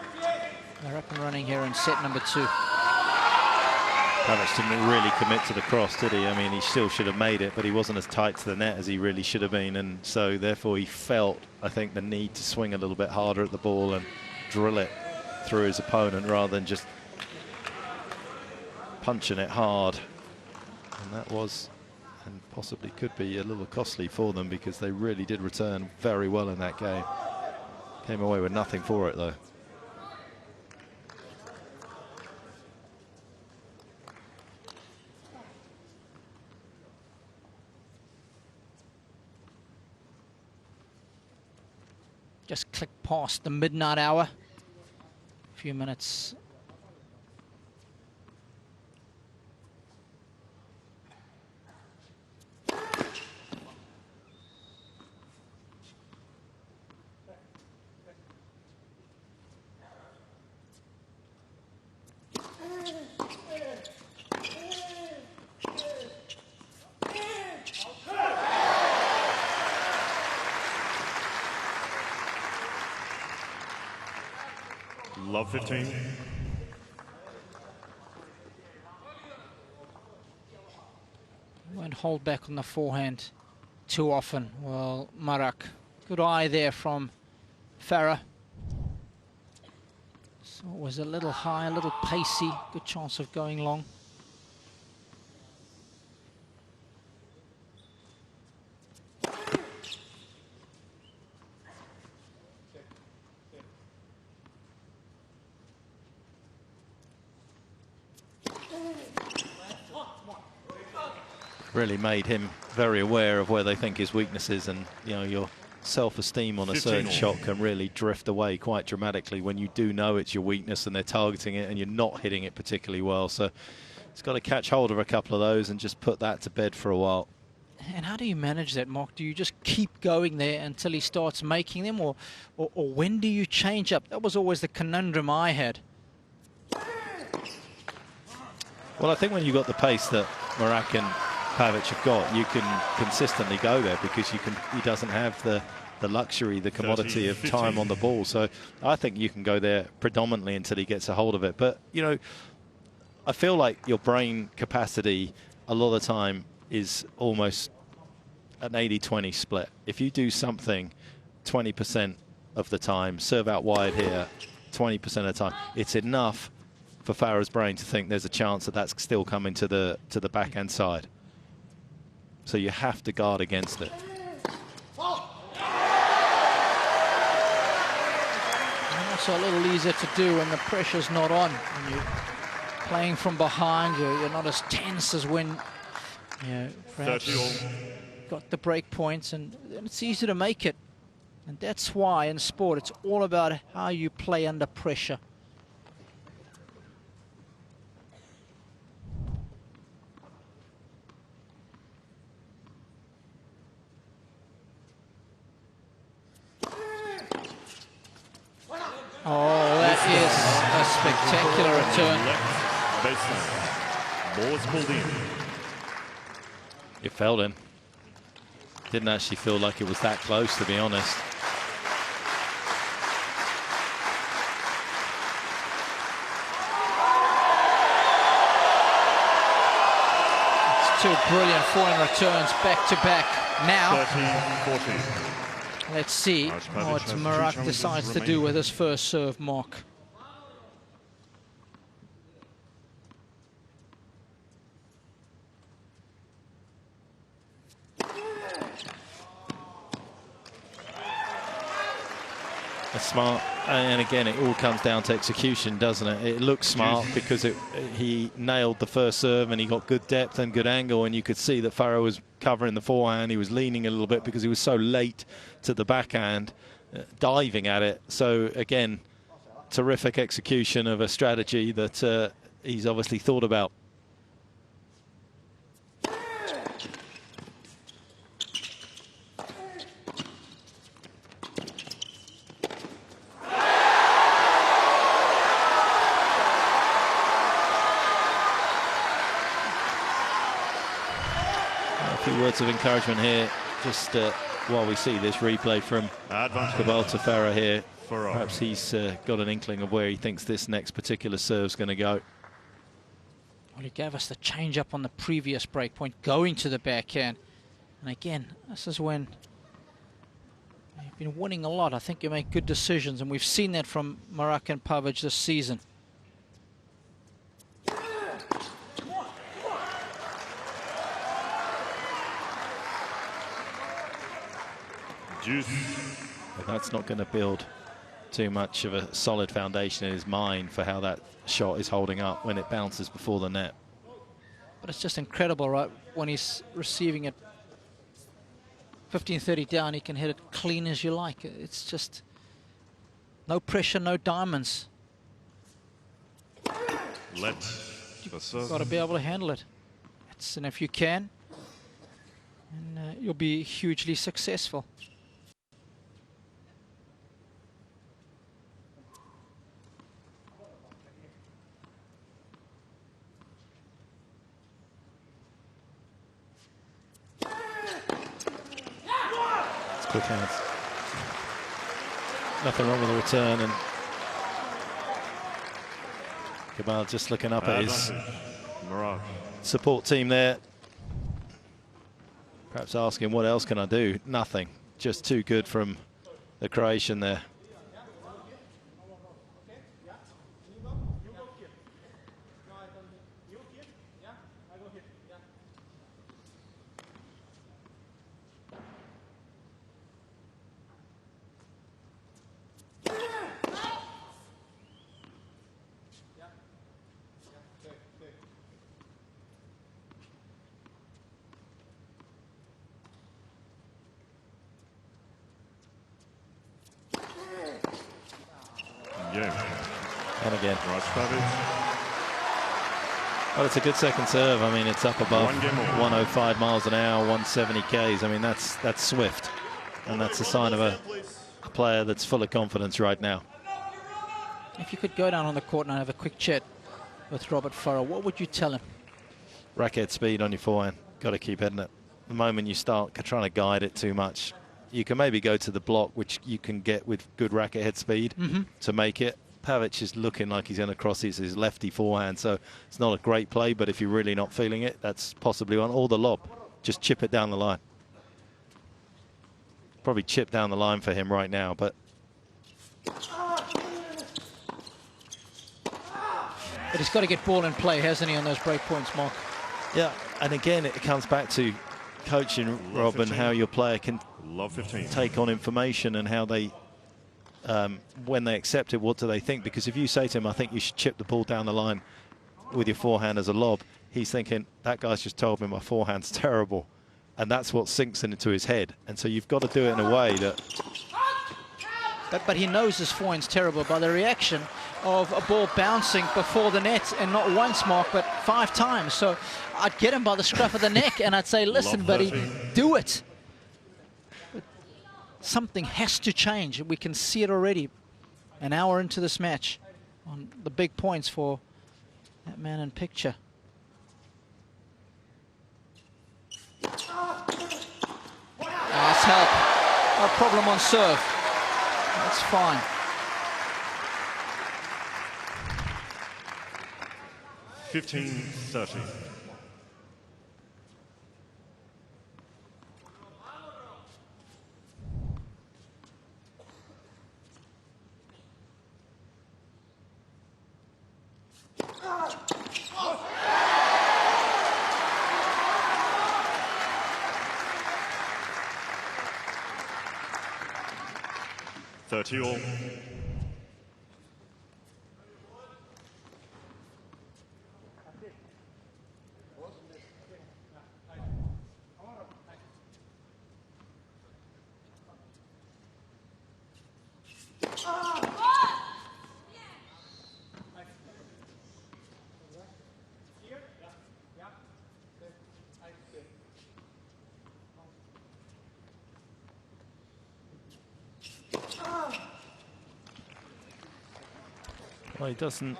They're up and running here in set number 2. Pavic didn't really commit to the cross, did he? I mean, he still should have made it, but he wasn't as tight to the net as he really should have been, and so therefore he felt, I think, the need to swing a little bit harder at the ball and drill it through his opponent rather than just punching it hard. And that was, and possibly could be, a little costly for them, because they really did return very well in that game. Came away with nothing for it, though. Just click past the midnight hour. A few minutes. Love 15. Won't hold back on the forehand too often. Well, Marach, good eye there from Farah. So it was a little high, a little pacey, good chance of going long. Really made him very aware of where they think his weakness is, and you know, your self-esteem on a certain shot can really drift away quite dramatically when you do know it's your weakness and they're targeting it and you're not hitting it particularly well. So he's got to catch hold of a couple of those and just put that to bed for a while. And how do you manage that, Mark? Do you just keep going there until he starts making them, or when do you change up? That was always the conundrum I had. Well, I think when you've got the pace that Marach and Pavic have got, you can consistently go there, because he doesn't have the luxury, the commodity of time on the ball. So I think you can go there predominantly until he gets a hold of it. But, you know, I feel like your brain capacity a lot of the time is almost an 80-20 split. If you do something 20% of the time, serve out wide here 20% of the time, it's enough for Farah's brain to think there's a chance that that's still coming to the backhand side. So you have to guard against it. also a little easier to do when the pressure's not on. When you're playing from behind, you're not as tense as when you perhaps got the break points, and it's easy to make it. And that's why in sport it's all about how you play under pressure. Oh, that is a spectacular return. Ball is pulled in. It felt in. Didn't actually feel like it was that close, to be honest. It's two brilliant forehand returns back to back. Now, 13-14. Let's see what Marach decides to do with his first serve mark. That's smart, and again, it all comes down to execution, doesn't it? It looks smart because he nailed the first serve and he got good depth and good angle, and you could see that Farah was covering the forehand. He was leaning a little bit because he was so late to the backhand, diving at it. So again, terrific execution of a strategy that he's obviously thought about. Words of encouragement here, just while we see this replay from Cabal to Farah here. Perhaps he's got an inkling of where he thinks this next particular serve's going to go. Well, he gave us the change up on the previous break point, going to the backhand. And again, this is when you've been winning a lot. I think you make good decisions, and we've seen that from Marach and Pavic this season. But that's not going to build too much of a solid foundation in his mind for how that shot is holding up when it bounces before the net. But it's just incredible, right? When he's receiving it 15-30 down, he can hit it clean as you like. It's just no pressure, no diamonds. You've got to be able to handle it. And if you can, and, you'll be hugely successful. Quick hands. Nothing wrong with the return, and Cabal just looking up at his support team there. Perhaps asking, what else can I do? Nothing. Just too good from the Croatian there. And again. Well, it's a good second serve. I mean, it's up above 105 miles an hour, 170 Ks. I mean, that's swift. And that's a sign of a player that's full of confidence right now. If you could go down on the court and have a quick chat with Robert Farah, what would you tell him? Racket speed on your forehand. Got to keep hitting it. The moment you start trying to guide it too much, you can maybe go to the block, which you can get with good racket head speed to make it. Pavic is looking like he's going to cross his lefty forehand, so it's not a great play, but if you're really not feeling it, that's possibly one. Or the lob, just chip it down the line. Probably chip down the line for him right now, but... But he's got to get ball in play, hasn't he, on those break points, Mark? Yeah, and again, it comes back to coaching, Rob, and how your player can take on information and how they when they accept it, what do they think? Because if you say to him, I think you should chip the ball down the line with your forehand as a lob, he's thinking, that guy's just told me my forehand's terrible. And that's what sinks into his head. And so you've got to do it in a way that... But he knows his forehand's terrible by the reaction of a ball bouncing before the net, and not once, Mark, but 5 times. So I'd get him by the scruff of the neck and I'd say, listen, buddy, do it. But something has to change. We can see it already an hour into this match on the big points for that man in picture. Nice help. No problem on serve. That's fine. (15-30). all. Well, he doesn't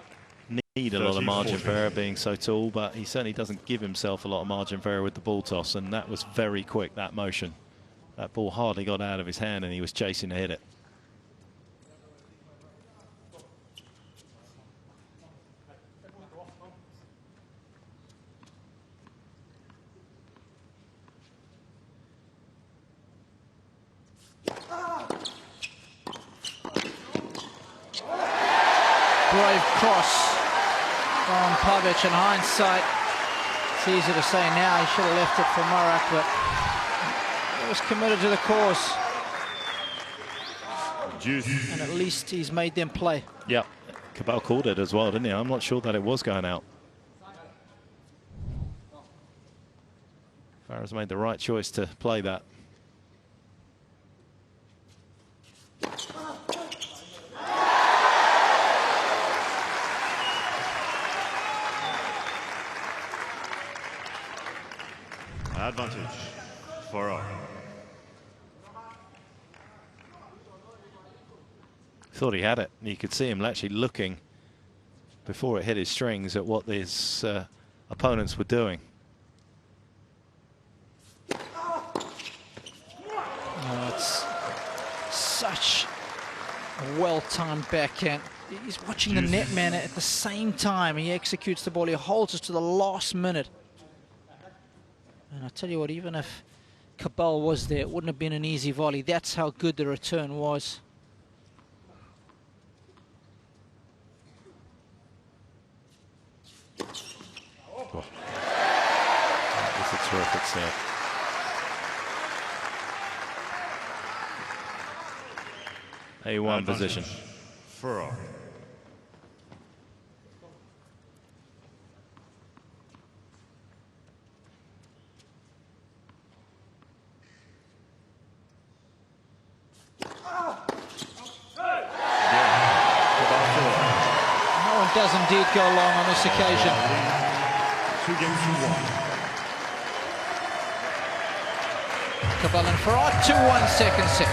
need a lot of margin for error being so tall, but he certainly doesn't give himself a lot of margin for error with the ball toss, and that was very quick, that motion. That ball hardly got out of his hand and he was chasing to hit it. Brave cross from Pavic. In hindsight, it's easy to say now, he should have left it for Marach, but he was committed to the cause. And at least he's made them play. Yeah, Cabal called it as well, didn't he? I'm not sure that it was going out. Farah's made the right choice to play that. Advantage, Farah. Thought he had it. You could see him actually looking before it hit his strings at what his opponents were doing. Oh, it's such a well-timed backhand. He's watching the net man at the same time. He executes the ball. He holds it to the last minute. And I tell you what, even if Cabal was there, it wouldn't have been an easy volley. That's how good the return was. Oh. That was a terrific serve. A1 position. Farah. Does indeed go long on this occasion. 2 games to 1. Cabal and Farah, 2-1 second set.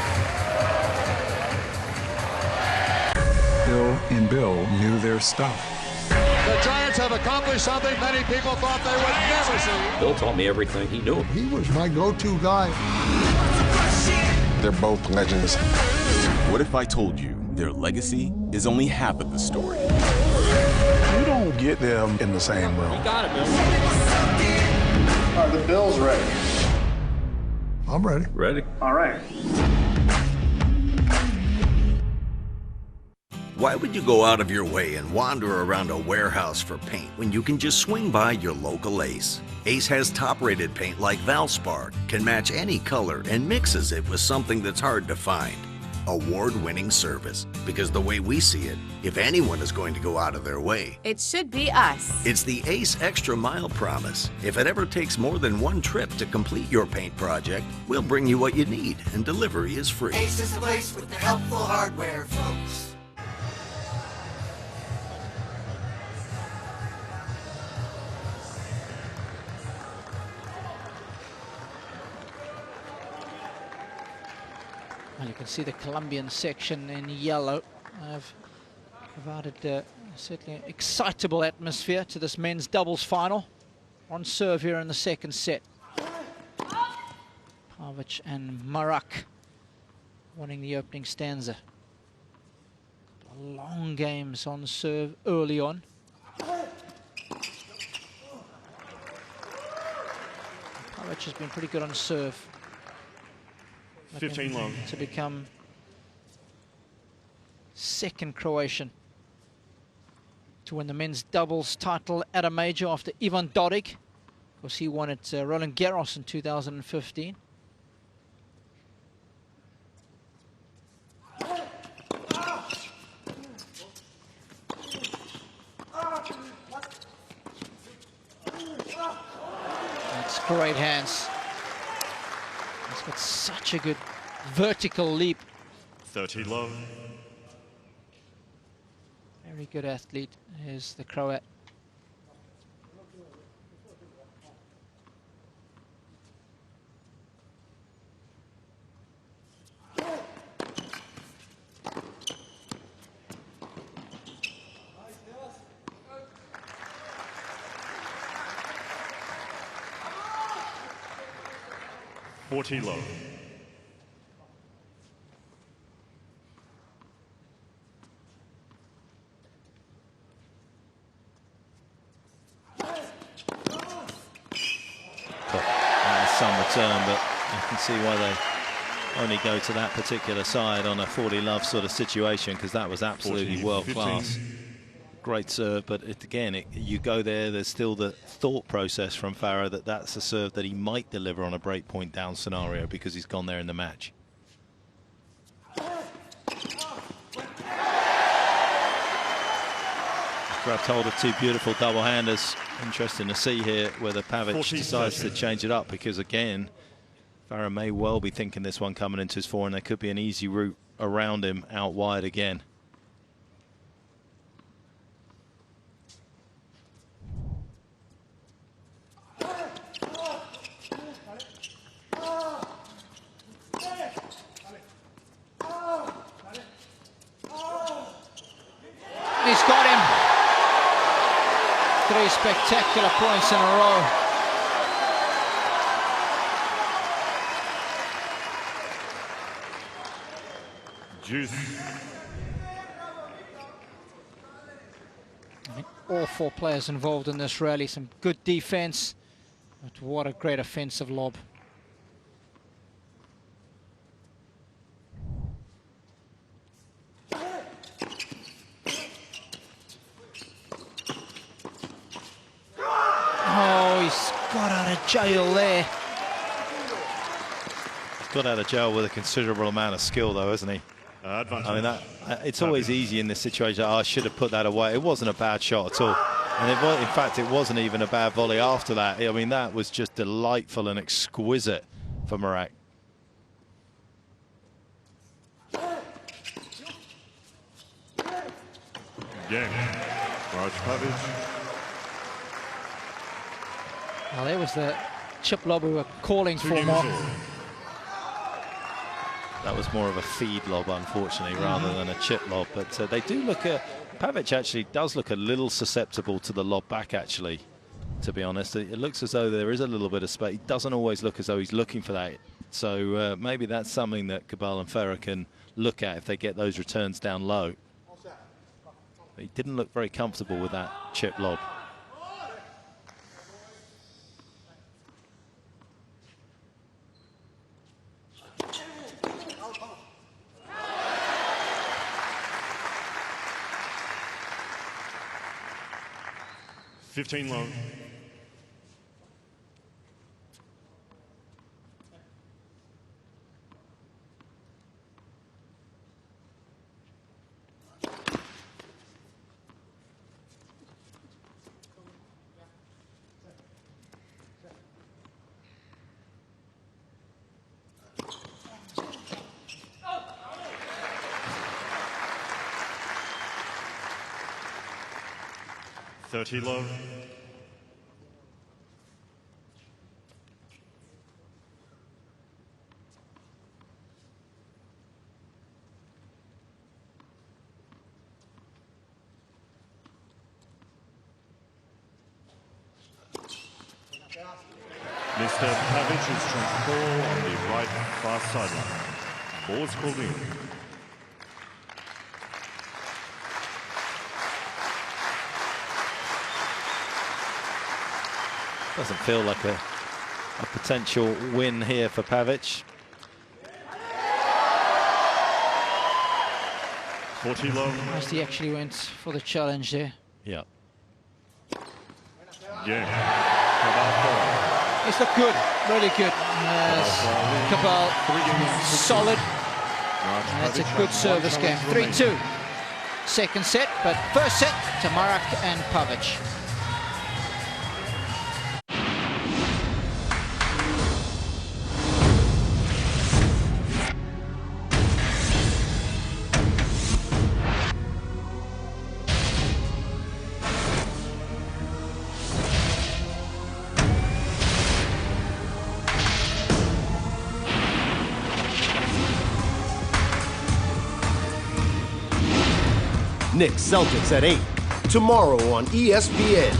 Bill and Bill knew their stuff. The Giants have accomplished something many people thought they would never see. Bill taught me everything he knew. He was my go-to guy. They're both legends. What if I told you their legacy is only half of the story? You don't get them in the same room. You got it, Bill. Are the Bills ready? I'm ready. Ready. All right. Why would you go out of your way and wander around a warehouse for paint when you can just swing by your local Ace? Ace has top-rated paint like Valspar, can match any color and mixes it with something that's hard to find. award-winning service. Because the way we see it, if anyone is going to go out of their way, it should be us. It's the Ace Extra Mile promise. If it ever takes more than one trip to complete your paint project, we'll bring you what you need, and delivery is free. Ace is the place with the helpful hardware, folks. Well, you can see the Colombian section in yellow. I've provided certainly an excitable atmosphere to this men's doubles final. On serve here in the second set. Pavic and Marach winning the opening stanza. Long games on serve early on. Pavic has been pretty good on serve. 15 long. To become second Croatian to win the men's doubles title at a major after Ivan Dodig. Of course, he won at Roland Garros in 2015. That's great hands. He's got such a good vertical leap. 30 love. Very good athlete is the Croat. Low. Some return, but I can see why they only go to that particular side on a 40 love sort of situation, because that was absolutely world class. Great serve, but you go there, there's still the thought process from Farah that that's a serve that he might deliver on a break point down scenario because he's gone there in the match. Grabbed hold of two beautiful double-handers. Interesting to see here whether Pavic decides to change it up, because again, Farah may well be thinking this one coming into his forehand. There could be an easy route around him out wide again. He's got him. 3 spectacular points in a row. Juice. I mean, all 4 players involved in this rally. Some good defense, but what a great offensive lob. Oh, he's got out of jail there. He's got out of jail with a considerable amount of skill, though, hasn't he? I mean, it's always easy in this situation. Oh, I should have put that away. It wasn't a bad shot at all. And in fact, it wasn't even a bad volley after that. I mean, that was just delightful and exquisite for Marach. Game. Marach Pavic. Well, there was the chip lob we were calling for, Mark. That was more of a feed lob, unfortunately, rather than a chip lob. But they do look Pavic actually does look a little susceptible to the lob back, actually, to be honest. It looks as though there is a little bit of space. He doesn't always look as though he's looking for that. So maybe that's something that Cabal and Farah can look at if they get those returns down low. But he didn't look very comfortable with that chip lob. Long. 30 love. Mr. Pavic is trying ball on the right far sideline. Ball is called in. Doesn't feel like a potential win here for Pavic. 40 love. Nice, he actually went for the challenge there. Yeah. Yeah. Cabal. He's looked good, really good. Cabal, solid. And it's a good service game. 3-2. Second set, but first set to Marach and Pavic. Knicks Celtics at 8. Tomorrow on ESPN.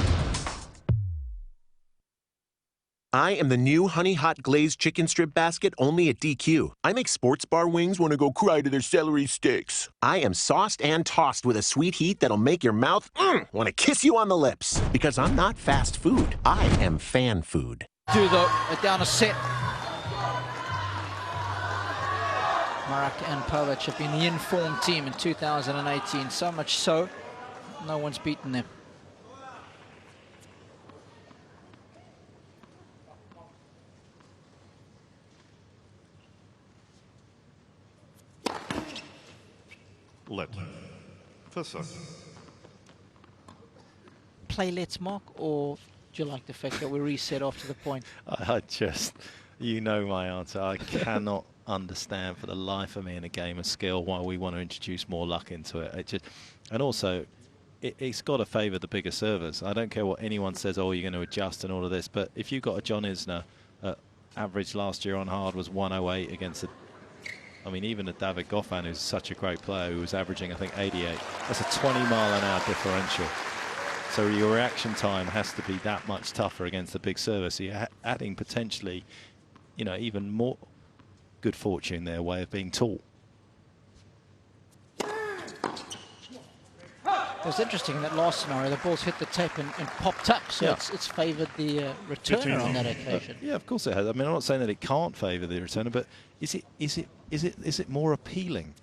I am the new Honey Hot Glazed Chicken Strip Basket only at DQ. I make sports bar wings want to go cry to their celery sticks. I am sauced and tossed with a sweet heat that'll make your mouth want to kiss you on the lips. Because I'm not fast food. I am fan food. Though, down a set. Marach and Pavic have been the informed team in 2018, so much so, no one's beaten them. Let. First serve. Play let's Mark, or do you like the fact that we reset after the point? I just, you know my answer. I cannot understand for the life of me in a game of skill why we want to introduce more luck into it. It just, and also, it's got to favour the bigger servers. I don't care what anyone says, oh, you're going to adjust and all of this, but if you've got a John Isner, average last year on hard was 108 against I mean, even a David Goffin, who's such a great player, who was averaging, I think, 88. That's a 20-mile-an-hour differential. So your reaction time has to be that much tougher against the big server. So you're adding potentially, you know, even more good fortune their way of being tall. It was interesting in that last scenario, the ball's hit the tape and popped up, so it's favoured the returner on that occasion. Yeah, of course it has. I mean, I'm not saying that it can't favour the returner, but is it more appealing?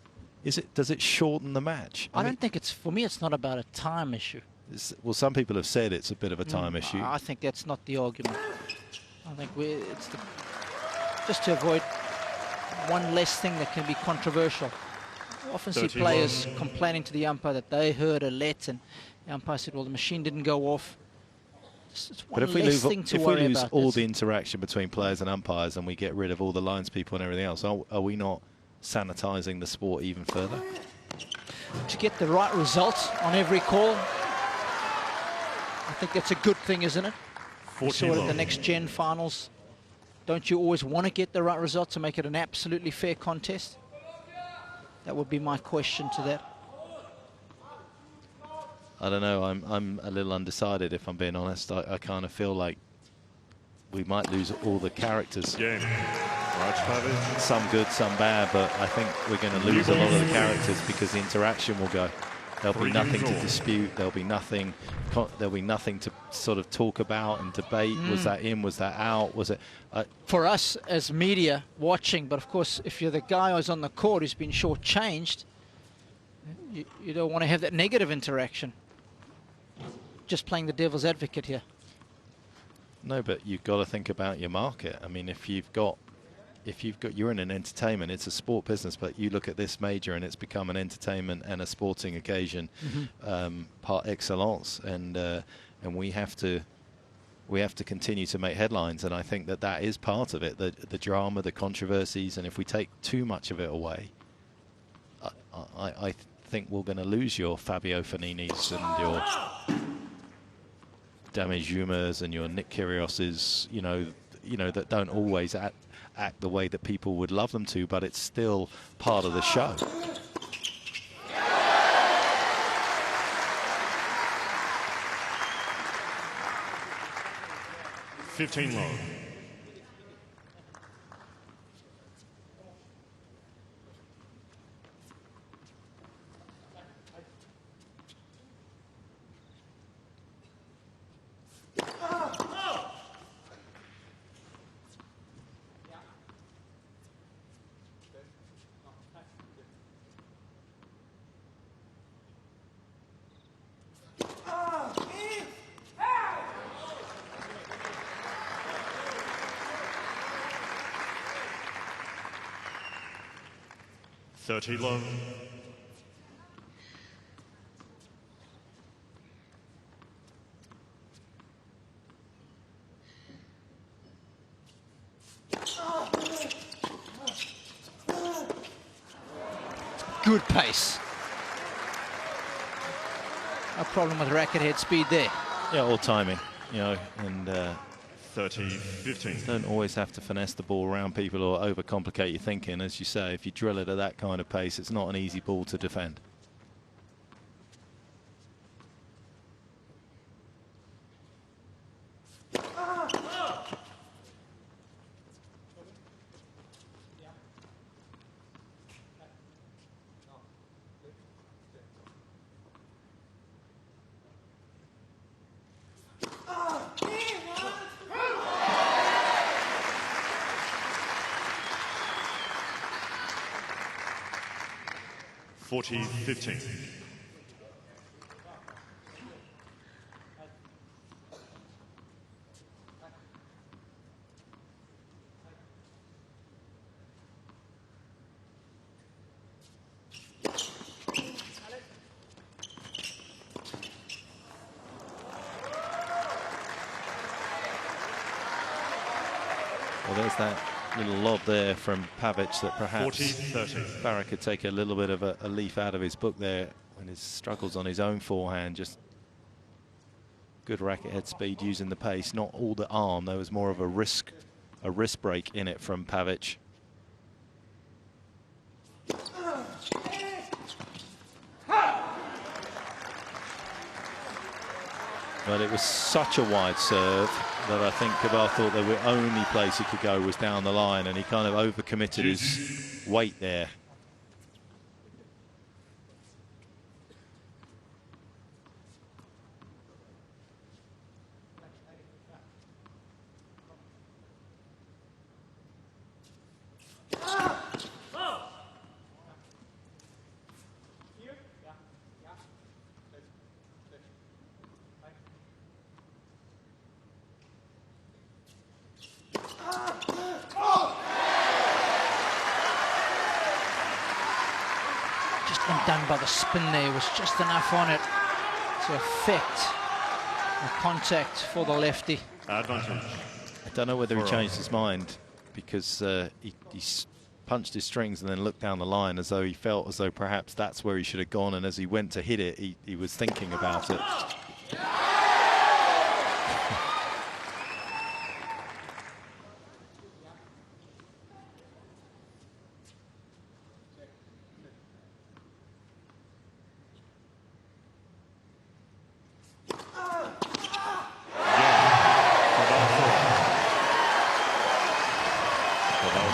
Does it shorten the match? I don't think it's, for me, it's not about a time issue. Well, some people have said it's a bit of a time issue. I think that's not the argument. I think it's just to avoid one less thing that can be controversial. I often see players complaining to the umpire that they heard a let, and the umpire said, well, the machine didn't go off. It's one less thing to worry about. If we lose all the interaction between players and umpires and we get rid of all the lines people and everything else, are we not sanitising the sport even further? To get the right result on every call, I think that's a good thing, isn't it? We saw it at the Next Gen finals. Don't you always want to get the right result to make it an absolutely fair contest? That would be my question to that. I don't know. I'm a little undecided, if I'm being honest. I kind of feel like we might lose all the characters. Game. Some good, some bad, but I think we're going to lose a lot of the characters because the interaction will go. There'll be nothing to dispute. There'll be nothing to sort of talk about and debate. Was that in? Was that out? Was it? For us as media watching, but of course, if you're the guy who's on the court who's been shortchanged, you don't want to have that negative interaction. Just playing the devil's advocate here. No, but you've got to think about your market. I mean, if you're in an entertainment, it's a sport business, but you look at this major and it's become an entertainment and a sporting occasion par excellence, and we have to continue to make headlines, and I think that is part of it, the drama, the controversies, and if we take too much of it away, I think we're going to lose your Fabio Faninis and your Dame Jumas and your Nick Kyrgioses, you know, that don't always act the way that people would love them to, but it's still part of the show. $15 love. $30 love. Good pace. No problem with racket head speed there. Yeah, all timing, you know, and 30-15. don't always have to finesse the ball around people or overcomplicate your thinking. As you say, if you drill it at that kind of pace, it's not an easy ball to defend. $40-15. Well, there's that little lob there from Pavic that perhaps 40-30. Farah could take a little bit of a leaf out of his book there when his struggles on his own forehand. Just good racket head speed using the pace, not all the arm. There was more of a wrist break in it from Pavic. But it was such a wide serve that I think Cabal thought the only place he could go was down the line, and he kind of overcommitted his weight there. Done by the spin there, was just enough on it to affect the contact for the lefty. Advantage. I don't know whether he changed his mind, because he punched his strings and then looked down the line as though he felt as though perhaps that's where he should have gone, and as he went to hit it, he was thinking about it.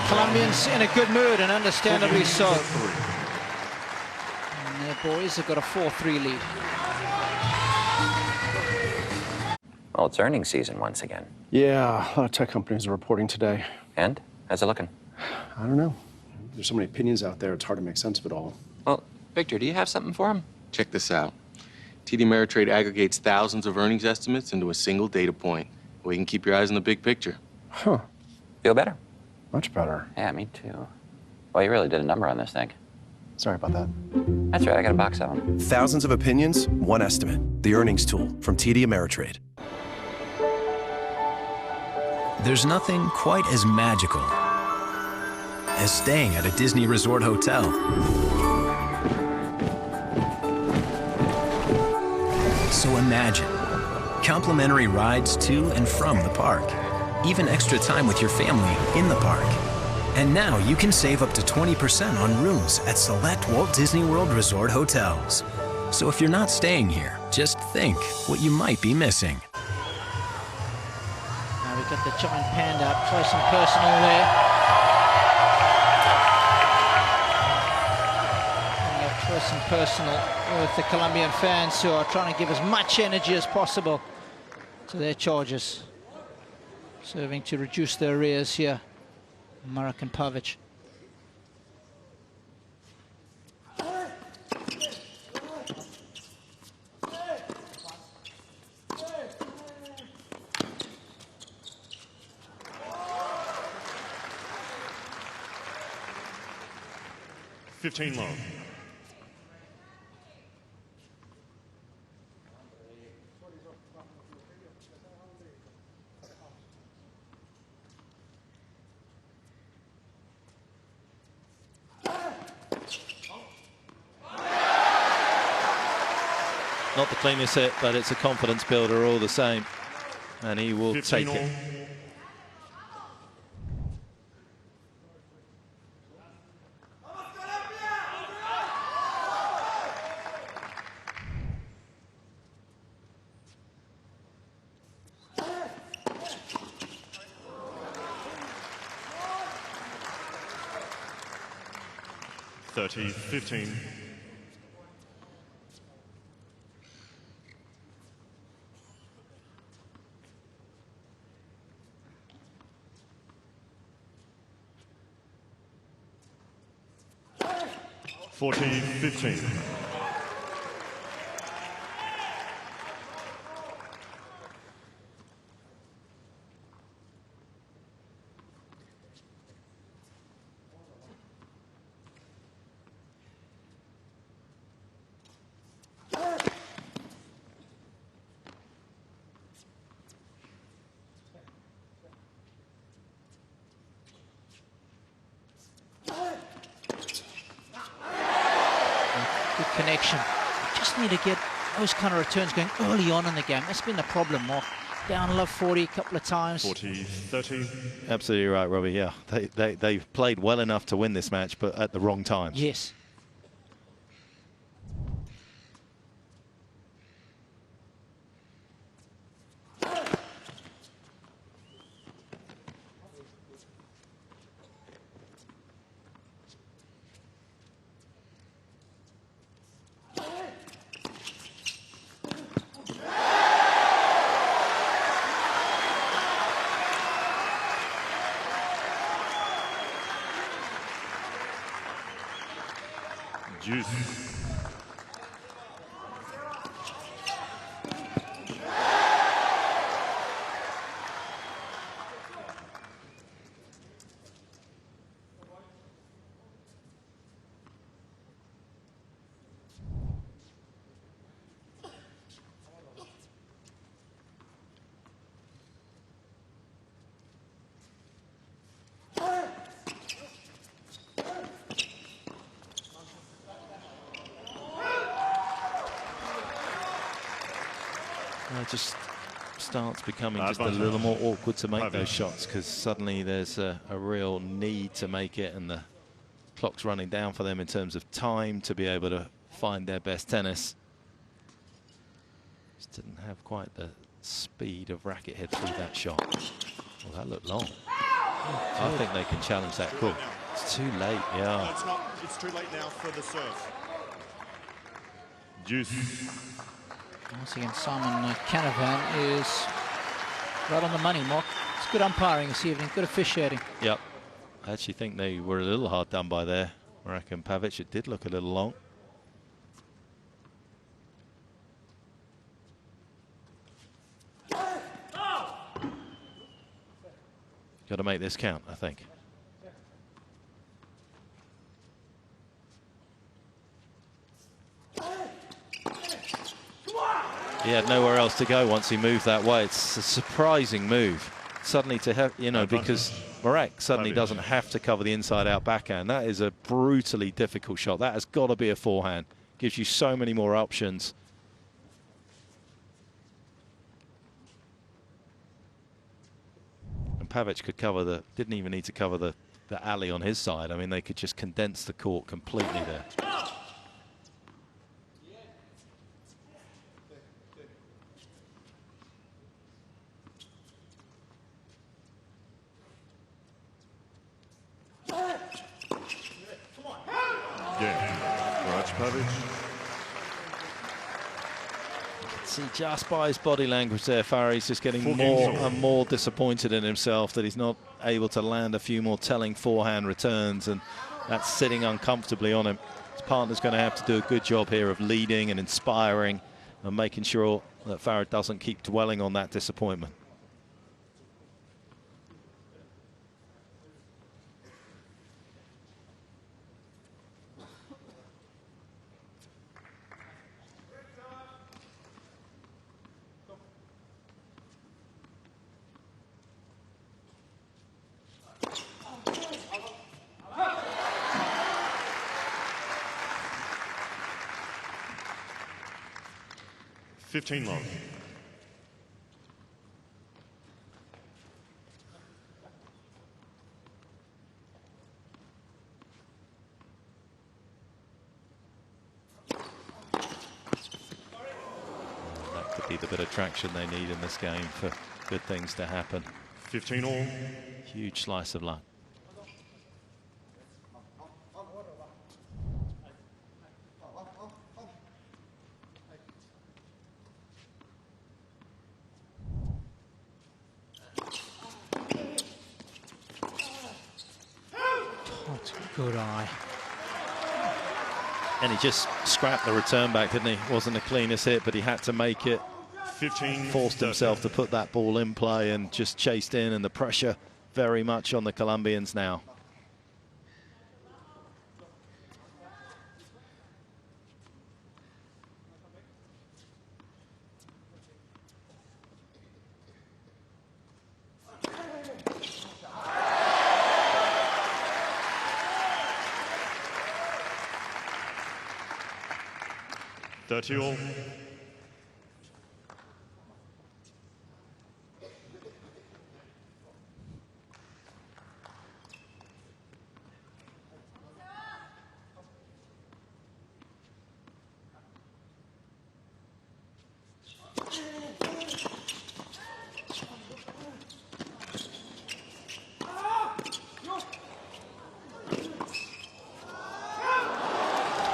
Colombians in a good mood, and understandably so. And their boys have got a 4-3 lead. Well, it's earnings season once again. Yeah, a lot of tech companies are reporting today. And? How's it looking? I don't know. There's so many opinions out there, it's hard to make sense of it all. Well, Victor, do you have something for him? Check this out. TD Ameritrade aggregates thousands of earnings estimates into a single data point. We can keep your eyes on the big picture. Huh. Feel better? Much better. Yeah, me too. Well, you really did a number on this thing. Sorry about that. That's right, I got a box of them. Thousands of opinions, one estimate. The earnings tool from TD Ameritrade. There's nothing quite as magical as staying at a Disney Resort hotel. So imagine complimentary rides to and from the park, even extra time with your family in the park. And now you can save up to 20% on rooms at select Walt Disney World Resort hotels. So if you're not staying here, just think what you might be missing. Now we've got the giant panda up close and personal there. Coming up close and personal with the Colombian fans who are trying to give as much energy as possible to their charges. Serving to reduce their arrears here. Marach and Pavic. Long. Not the cleanest hit, but it's a confidence builder all the same. And he will take it. $30-15. $14-15. Good connection. Just need to get those kind of returns going early on in the game. That's been the problem, Mark. Down love 40 a couple of times. 40-30. Absolutely right, Robbie. Yeah, they've played well enough to win this match, but at the wrong time. Yes. Juice. It just starts becoming just a little more awkward to make those shots because suddenly there's a real need to make it and the clock's running down for them in terms of time to be able to find their best tennis. Just didn't have quite the speed of racket head through that shot. Well, that looked long. I think they can challenge that call. It's too late, yeah. No, it's not. It's too late now for the serve. Juice. Once again, Simon Canavan is right on the money, Mark. It's good umpiring this evening, good officiating. Yep. I actually think they were a little hard done by there. Marach and Pavic, it did look a little long. Got to make this count, I think. He had nowhere else to go once he moved that way. It's a surprising move. Suddenly to have, you know, because Marach suddenly doesn't have to cover the inside-out backhand. That is a brutally difficult shot. That has got to be a forehand. Gives you so many more options. Pavic could cover didn't even need to cover the alley on his side. I mean, they could just condense the court completely there. Marach Pavic. See, just by his body language there, Farah, he's just getting more and more disappointed in himself that he's not able to land a few more telling forehand returns, and that's sitting uncomfortably on him. His partner's going to have to do a good job here of leading and inspiring and making sure that Farah doesn't keep dwelling on that disappointment. Love. That could be the bit of traction they need in this game for good things to happen. 15-all. Huge slice of luck. Good eye. And he just scrapped the return back, didn't he? Wasn't the cleanest hit, but he had to make it. 15. Forced himself to put that ball in play and just chased in, and the pressure very much on the Colombians now. All.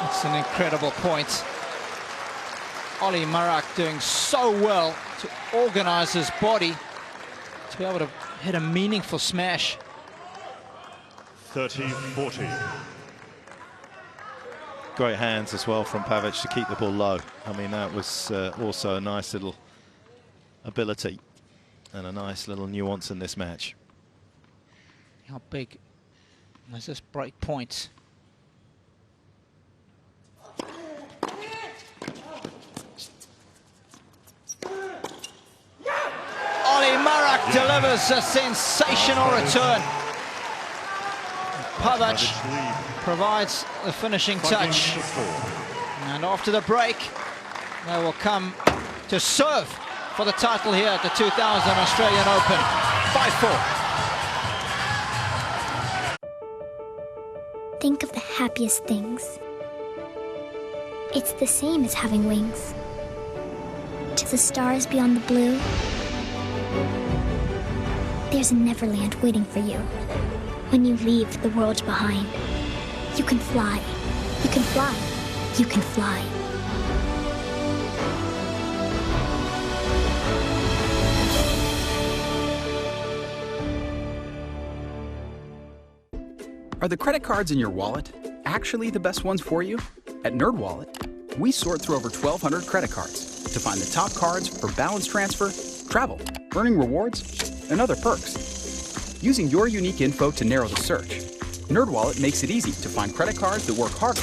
It's an incredible point. Ollie Marach doing so well to organize his body to be able to hit a meaningful smash. 30-40. Great hands as well from Pavic to keep the ball low. I mean, that was also a nice little ability and a nice little nuance in this match. How big is this break point? Marach delivers a sensational return. Pavic provides the finishing touch. And after the break, they will come to serve for the title here at the 2000 Australian Open. 5-4. Think of the happiest things. It's the same as having wings. To the stars beyond the blue, there's a Neverland waiting for you. When you leave the world behind, you can fly. You can fly. You can fly. Are the credit cards in your wallet actually the best ones for you? At NerdWallet, we sort through over 1,200 credit cards to find the top cards for balance transfer, travel, earning rewards, and other perks. Using your unique info to narrow the search, NerdWallet makes it easy to find credit cards that work harder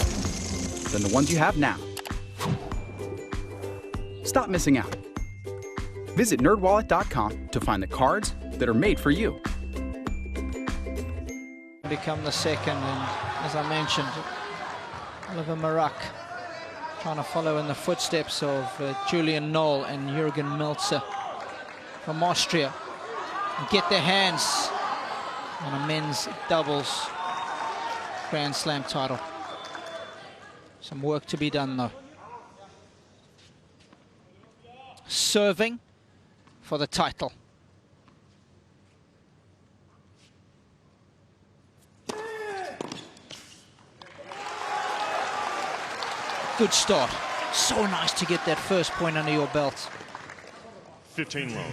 than the ones you have now. Stop missing out. Visit nerdwallet.com to find the cards that are made for you. Become the second, and as I mentioned, Oliver Marach trying to follow in the footsteps of Julian Noll and Jürgen Melzer from Austria. get their hands on a men's doubles Grand Slam title. Some work to be done though. Serving for the title. Good start. So nice to get that first point under your belt. 15 low.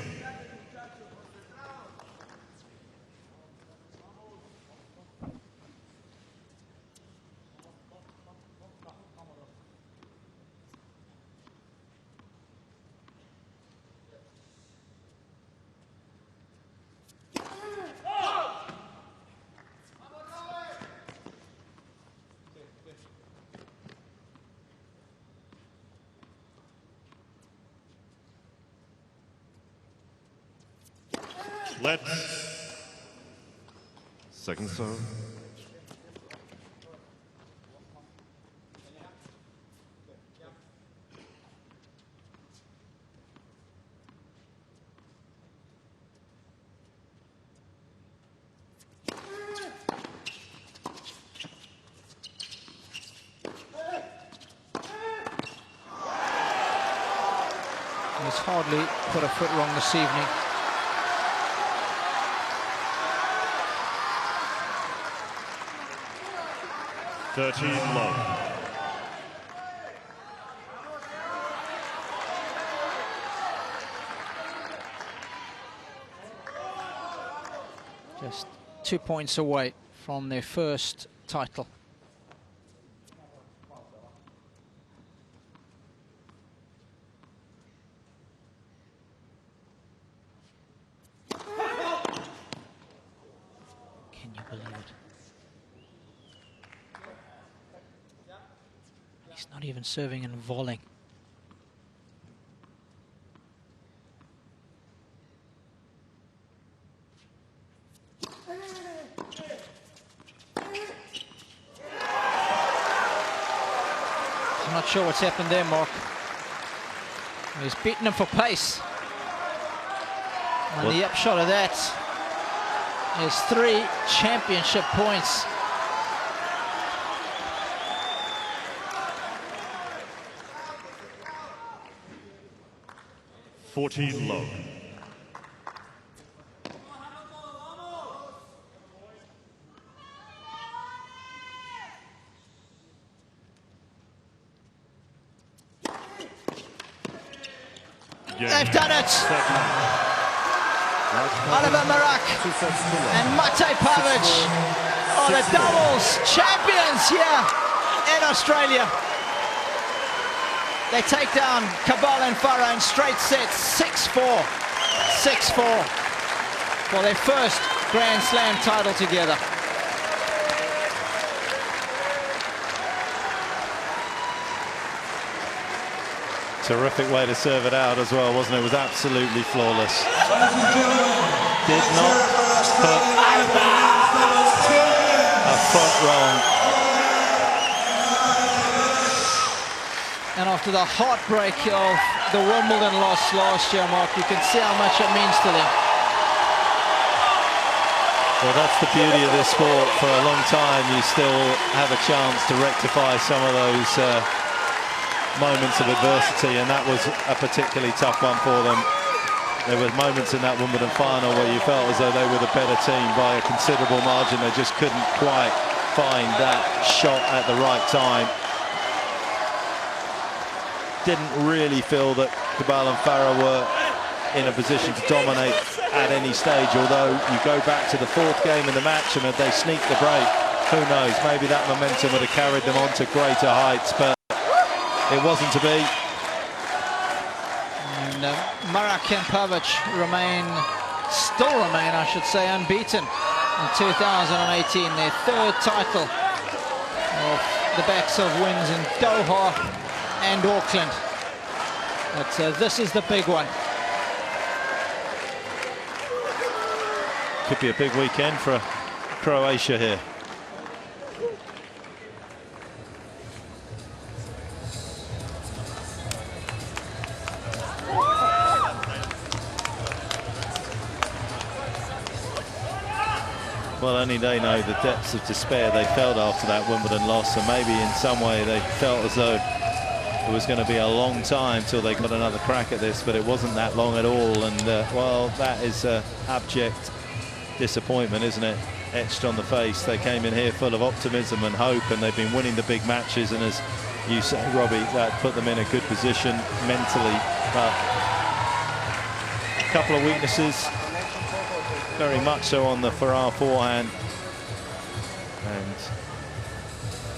Let's. Second serve. He's hardly put a foot wrong this evening. Low. Just 2 points away from their first title. Can you believe it? He's not even serving and volleying. I'm not sure what's happened there, Mark. He's beaten him for pace. And the upshot of that is 3 championship points. Low. They've done it! Oliver Marach and Pavic are the doubles champions here in Australia. They take down Cabal and Farah in straight sets, 6-4, 6-4, for their first Grand Slam title together. Terrific way to serve it out as well, wasn't it? It was absolutely flawless. Did not put a foot wrong. And after the heartbreak of the Wimbledon loss last year, Mark, you can see how much it means to them. Well, that's the beauty of this sport. For a long time, you still have a chance to rectify some of those moments of adversity, and that was a particularly tough one for them. There were moments in that Wimbledon final where you felt as though they were the better team by a considerable margin. They just couldn't quite find that shot at the right time. Didn't really feel that Cabal and Farah were in a position to dominate at any stage, although you go back to the 4th game in the match and if they sneak the break, who knows, maybe that momentum would have carried them on to greater heights, but it wasn't to be. And Marach and Pavic still remain, I should say, unbeaten in 2018, their 3rd title off the backs of wins in Doha and Auckland. But this is the big one. Could be a big weekend for Croatia here. Well, only they know the depths of despair they felt after that Wimbledon loss, and maybe in some way they felt as though it was going to be a long time till they got another crack at this, but it wasn't that long at all. And well, that is abject disappointment, isn't it? Etched on the face. They came in here full of optimism and hope, and they've been winning the big matches, and as you say, Robbie, that put them in a good position mentally. But a couple of weaknesses, very much so on the Farah forehand, and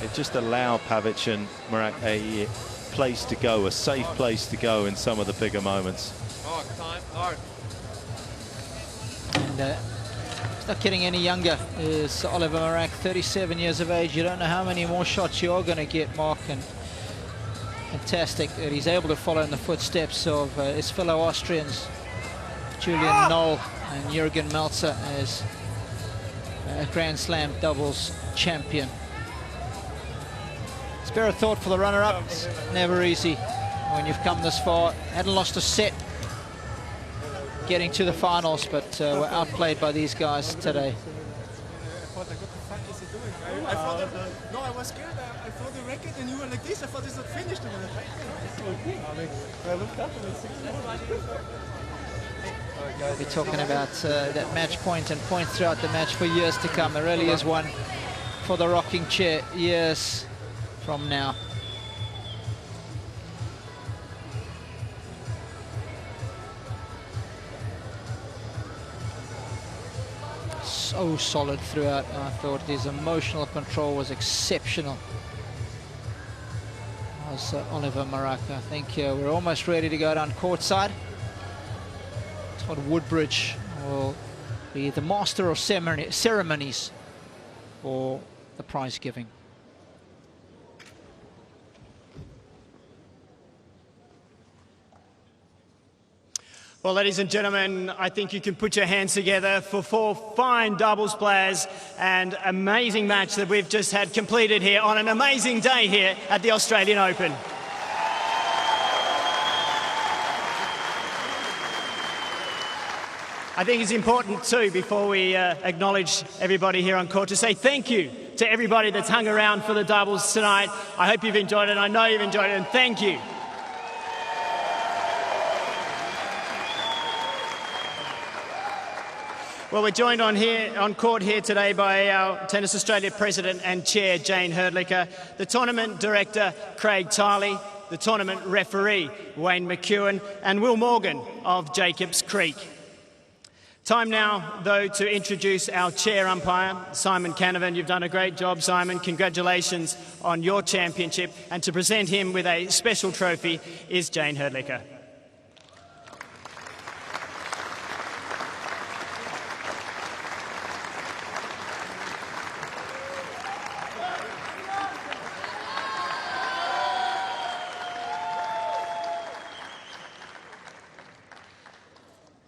it just allowed Pavic and Marach a place to go, a safe place to go in some of the bigger moments. And it's not getting any younger is Oliver Marach, 37 years of age. You don't know how many more shots you're going to get, Mark, and fantastic that he's able to follow in the footsteps of his fellow Austrians, Julian Noll and Jürgen Melzer, as a Grand Slam doubles champion. Spare a thought for the runner-up. It's never easy when you've come this far. Hadn't lost a set getting to the finals, but were outplayed by these guys today. I thought that, no, I was scared. I thought the racket and you were like this. I thought it's not finished. I looked up and it's 6-1. We'll be talking about that match point and point throughout the match for years to come. There really is one for the rocking chair years from now. So solid throughout. I thought his emotional control was exceptional. Was Oliver Marach. I think we're almost ready to go down courtside. Todd Woodbridge will be the master of ceremonies for the prize giving. Well, ladies and gentlemen, I think you can put your hands together for 4 fine doubles players and amazing match that we've just had completed here on an amazing day here at the Australian Open. I think it's important too, before we acknowledge everybody here on court, to say thank you to everybody that's hung around for the doubles tonight. I hope you've enjoyed it. I know you've enjoyed it, and thank you. Well, we're joined on court here today by our Tennis Australia President and Chair, Jane Herdlicker, the Tournament Director, Craig Tiley, the Tournament Referee, Wayne McEwen, and Will Morgan of Jacobs Creek. Time now, though, to introduce our chair umpire, Simon Canavan. You've done a great job, Simon. Congratulations on your championship. And to present him with a special trophy is Jane Herdlicker.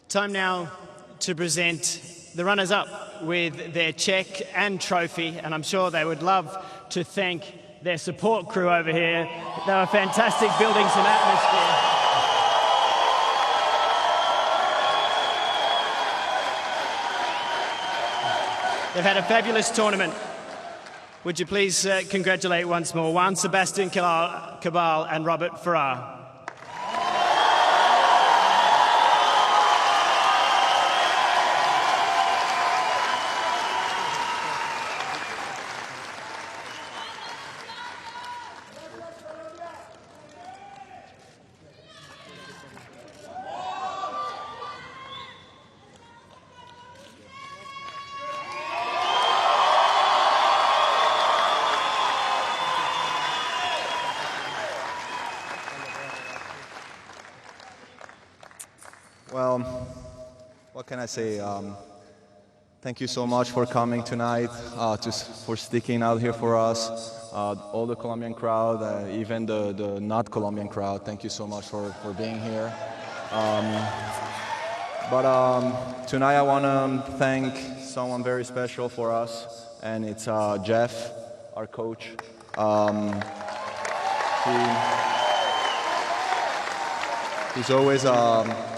Time now to present the runners-up with their cheque and trophy, and I'm sure they would love to thank their support crew over here. They were fantastic building some atmosphere. They've had a fabulous tournament. Would you please congratulate once more Juan Sebastian Cabal and Robert Farah. Well, what can I say? Thank you so much for coming tonight, for sticking out here for us. All the Colombian crowd, even the not Colombian crowd, thank you so much for being here. Tonight I want to thank someone very special for us, and it's Jeff, our coach. He's always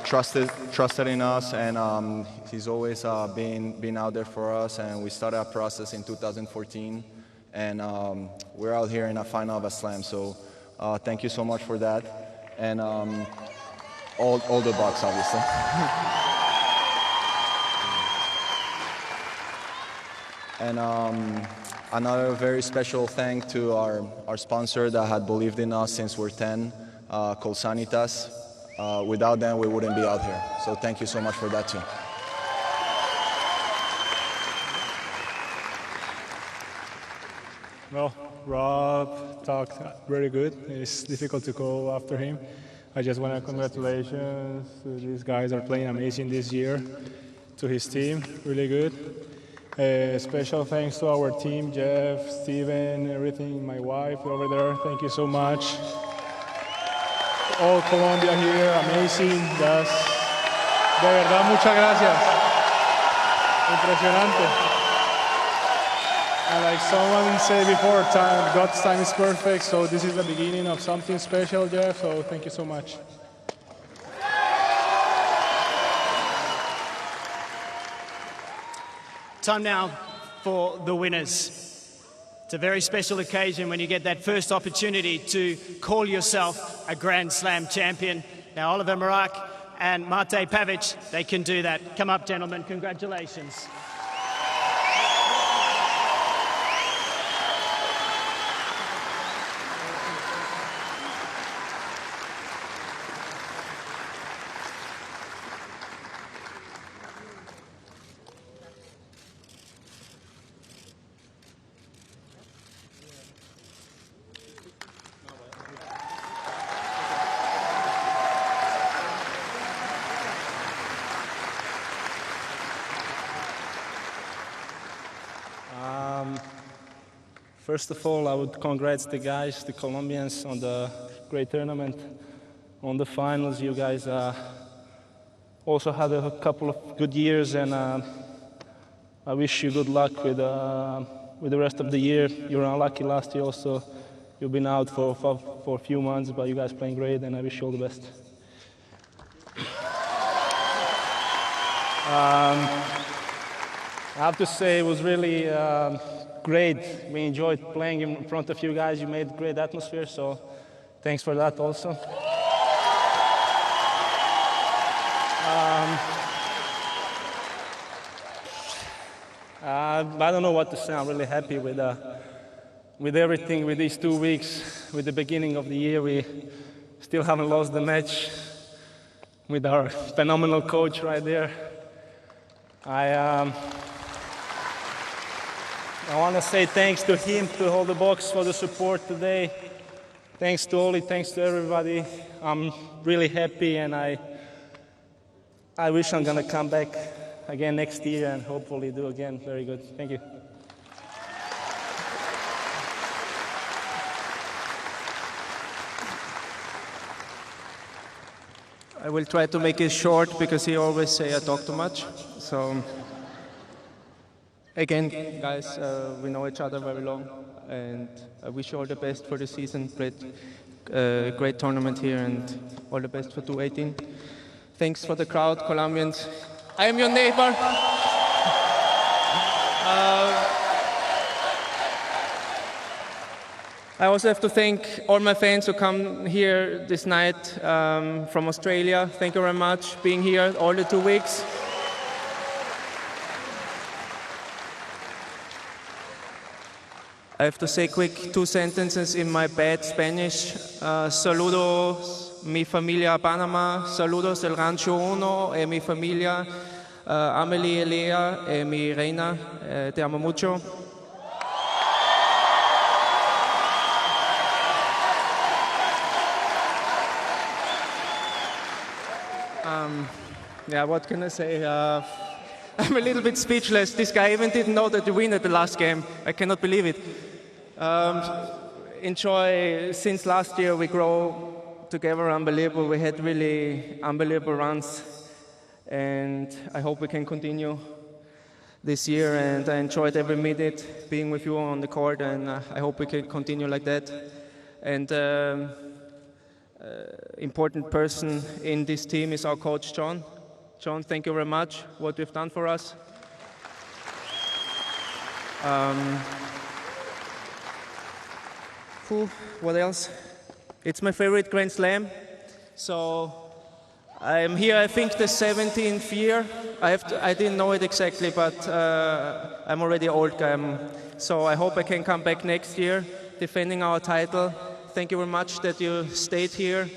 trusted in us, and he's always been out there for us. And we started our process in 2014, and we're out here in a final of a slam. So thank you so much for that, and all the Bucks, obviously. And another very special thank to our sponsor that had believed in us since we're 10, called Sanitas. Without them, we wouldn't be out here. So thank you so much for that too. Well, Rob talked very good. It's difficult to go after him. I just want to congratulations. These guys are playing amazing this year. To his team, really good. Special thanks to our team, Jeff, Steven, everything, my wife over there. Thank you so much. All Colombia here, amazing. Just, de verdad, muchas gracias. Impresionante. And like someone said before, God's time is perfect, so this is the beginning of something special, Jeff, so thank you so much. Time now for the winners. It's a very special occasion when you get that first opportunity to call yourself a Grand Slam champion. Now, Oliver Marach and Mate Pavic, they can do that. Come up, gentlemen. Congratulations. First of all, I would congratulate the guys, the Colombians, on the great tournament, on the finals. You guys also had a couple of good years, and I wish you good luck with the rest of the year. You were unlucky last year also. You've been out for a few months, but you guys playing great, and I wish you all the best. I have to say it was really great. We enjoyed playing in front of you guys. You made great atmosphere, so thanks for that also. I don't know what to say. I'm really happy with everything, with these 2 weeks, with the beginning of the year. We still haven't lost the match with our phenomenal coach right there. I want to say thanks to him, to all the box for the support today. Thanks to Oli, thanks to everybody. I'm really happy, and I wish I'm going to come back again next year and hopefully do again very good. Thank you. I will try to make it short because he always say I talk too much. So again, guys, we know each other very long, and I wish you all the best for the season. Great tournament here, and all the best for 2018. Thanks for the crowd, Colombians. I am your neighbor. I also have to thank all my fans who come here this night from Australia. Thank you very much being here all the 2 weeks. I have to say quick 2 sentences in my bad Spanish. Saludos mi familia a Panamá, saludos del Rancho Uno, mi familia, Amelie, Lea, mi reina, te amo mucho. Yeah, what can I say? I'm a little bit speechless. This guy even didn't know that we win at the last game. I cannot believe it. Enjoy, since last year we grow together unbelievable. We had really unbelievable runs, and I hope we can continue this year. And I enjoyed every minute being with you on the court, and I hope we can continue like that. And important person in this team is our coach, John. John, thank you very much, what you've done for us. What else? It's my favorite Grand Slam. So I'm here, I think, the 17th year. I didn't know it exactly, but I'm already an old guy. So I hope I can come back next year, defending our title. Thank you very much that you stayed here.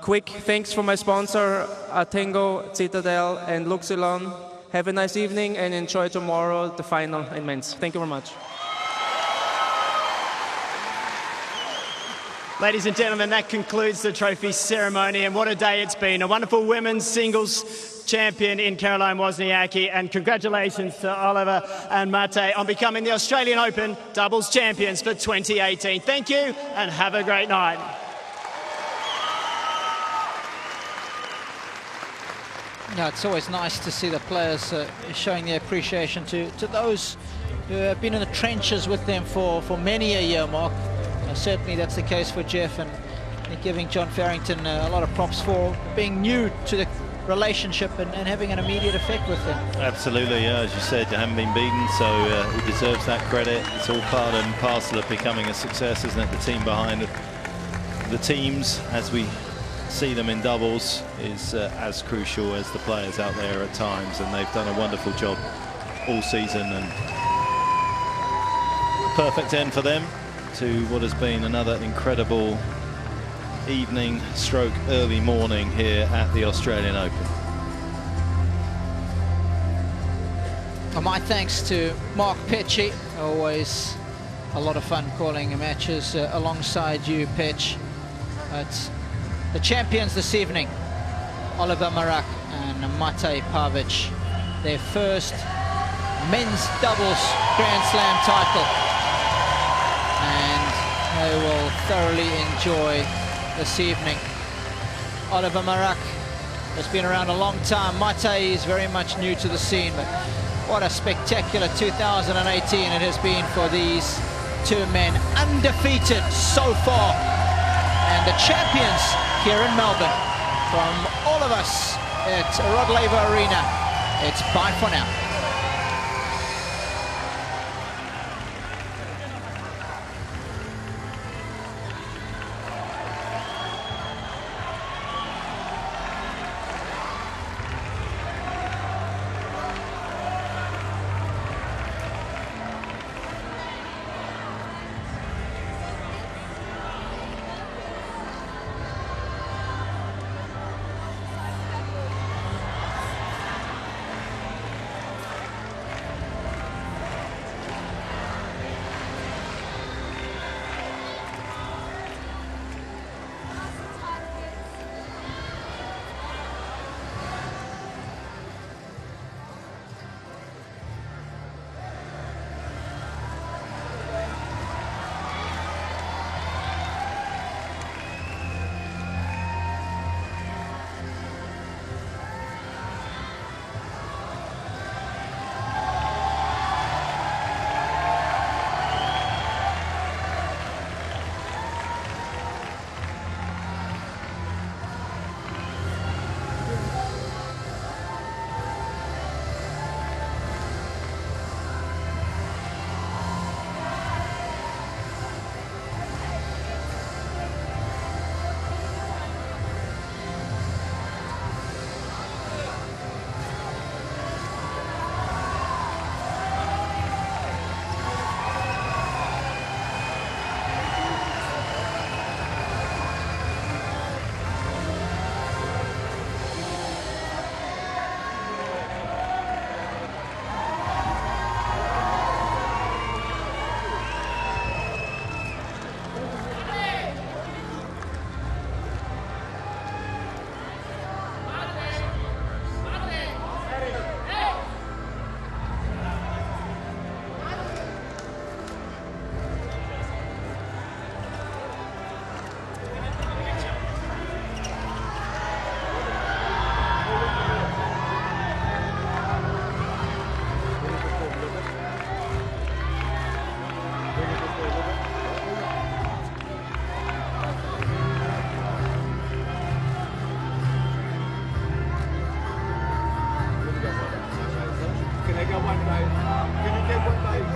Quick thanks for my sponsor, Artengo, Citadel, and Luxilon. Have a nice evening and enjoy tomorrow the final in men's. Thank you very much. Ladies and gentlemen, that concludes the trophy ceremony, and what a day it's been. A wonderful women's singles champion in Caroline Wozniacki, and congratulations to Oliver and Mate on becoming the Australian Open doubles champions for 2018. Thank you, and have a great night. Yeah, it's always nice to see the players showing their appreciation to those who have been in the trenches with them for many a year, Mark. Certainly that's the case for Jeff, and giving John Farrington a lot of props for being new to the relationship and having an immediate effect with them. Absolutely, yeah, as you said, you haven't been beaten, so he deserves that credit. It's all part and parcel of becoming a success, isn't it? The team behind the teams, as we see them in doubles, is as crucial as the players out there at times, and they've done a wonderful job all season, and perfect end for them to what has been another incredible evening stroke early morning here at the Australian Open. Well, my thanks to Mark Petchy. Always a lot of fun calling matches alongside you, Petch. It's the champions this evening, Oliver Marach and Mate Pavic, their first men's doubles Grand Slam title. And they will thoroughly enjoy this evening. Oliver Marach has been around a long time. Mate is very much new to the scene, but what a spectacular 2018 it has been for these two men, undefeated so far, and the champions here in Melbourne. From all of us at Rod Laver Arena, it's bye for now. one, guys? Can you get one, guys?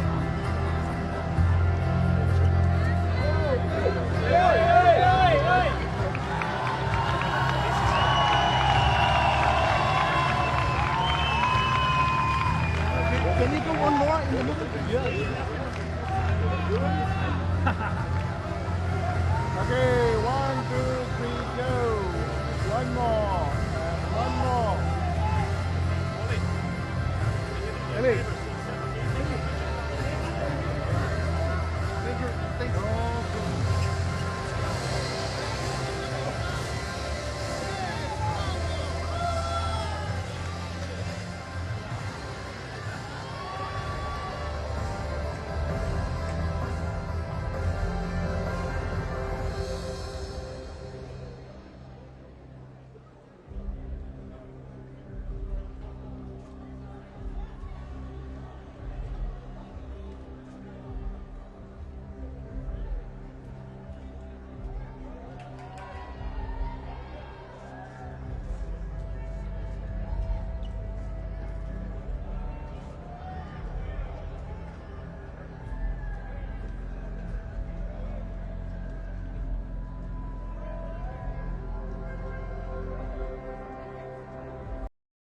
Can you go one more in the middle? Yeah.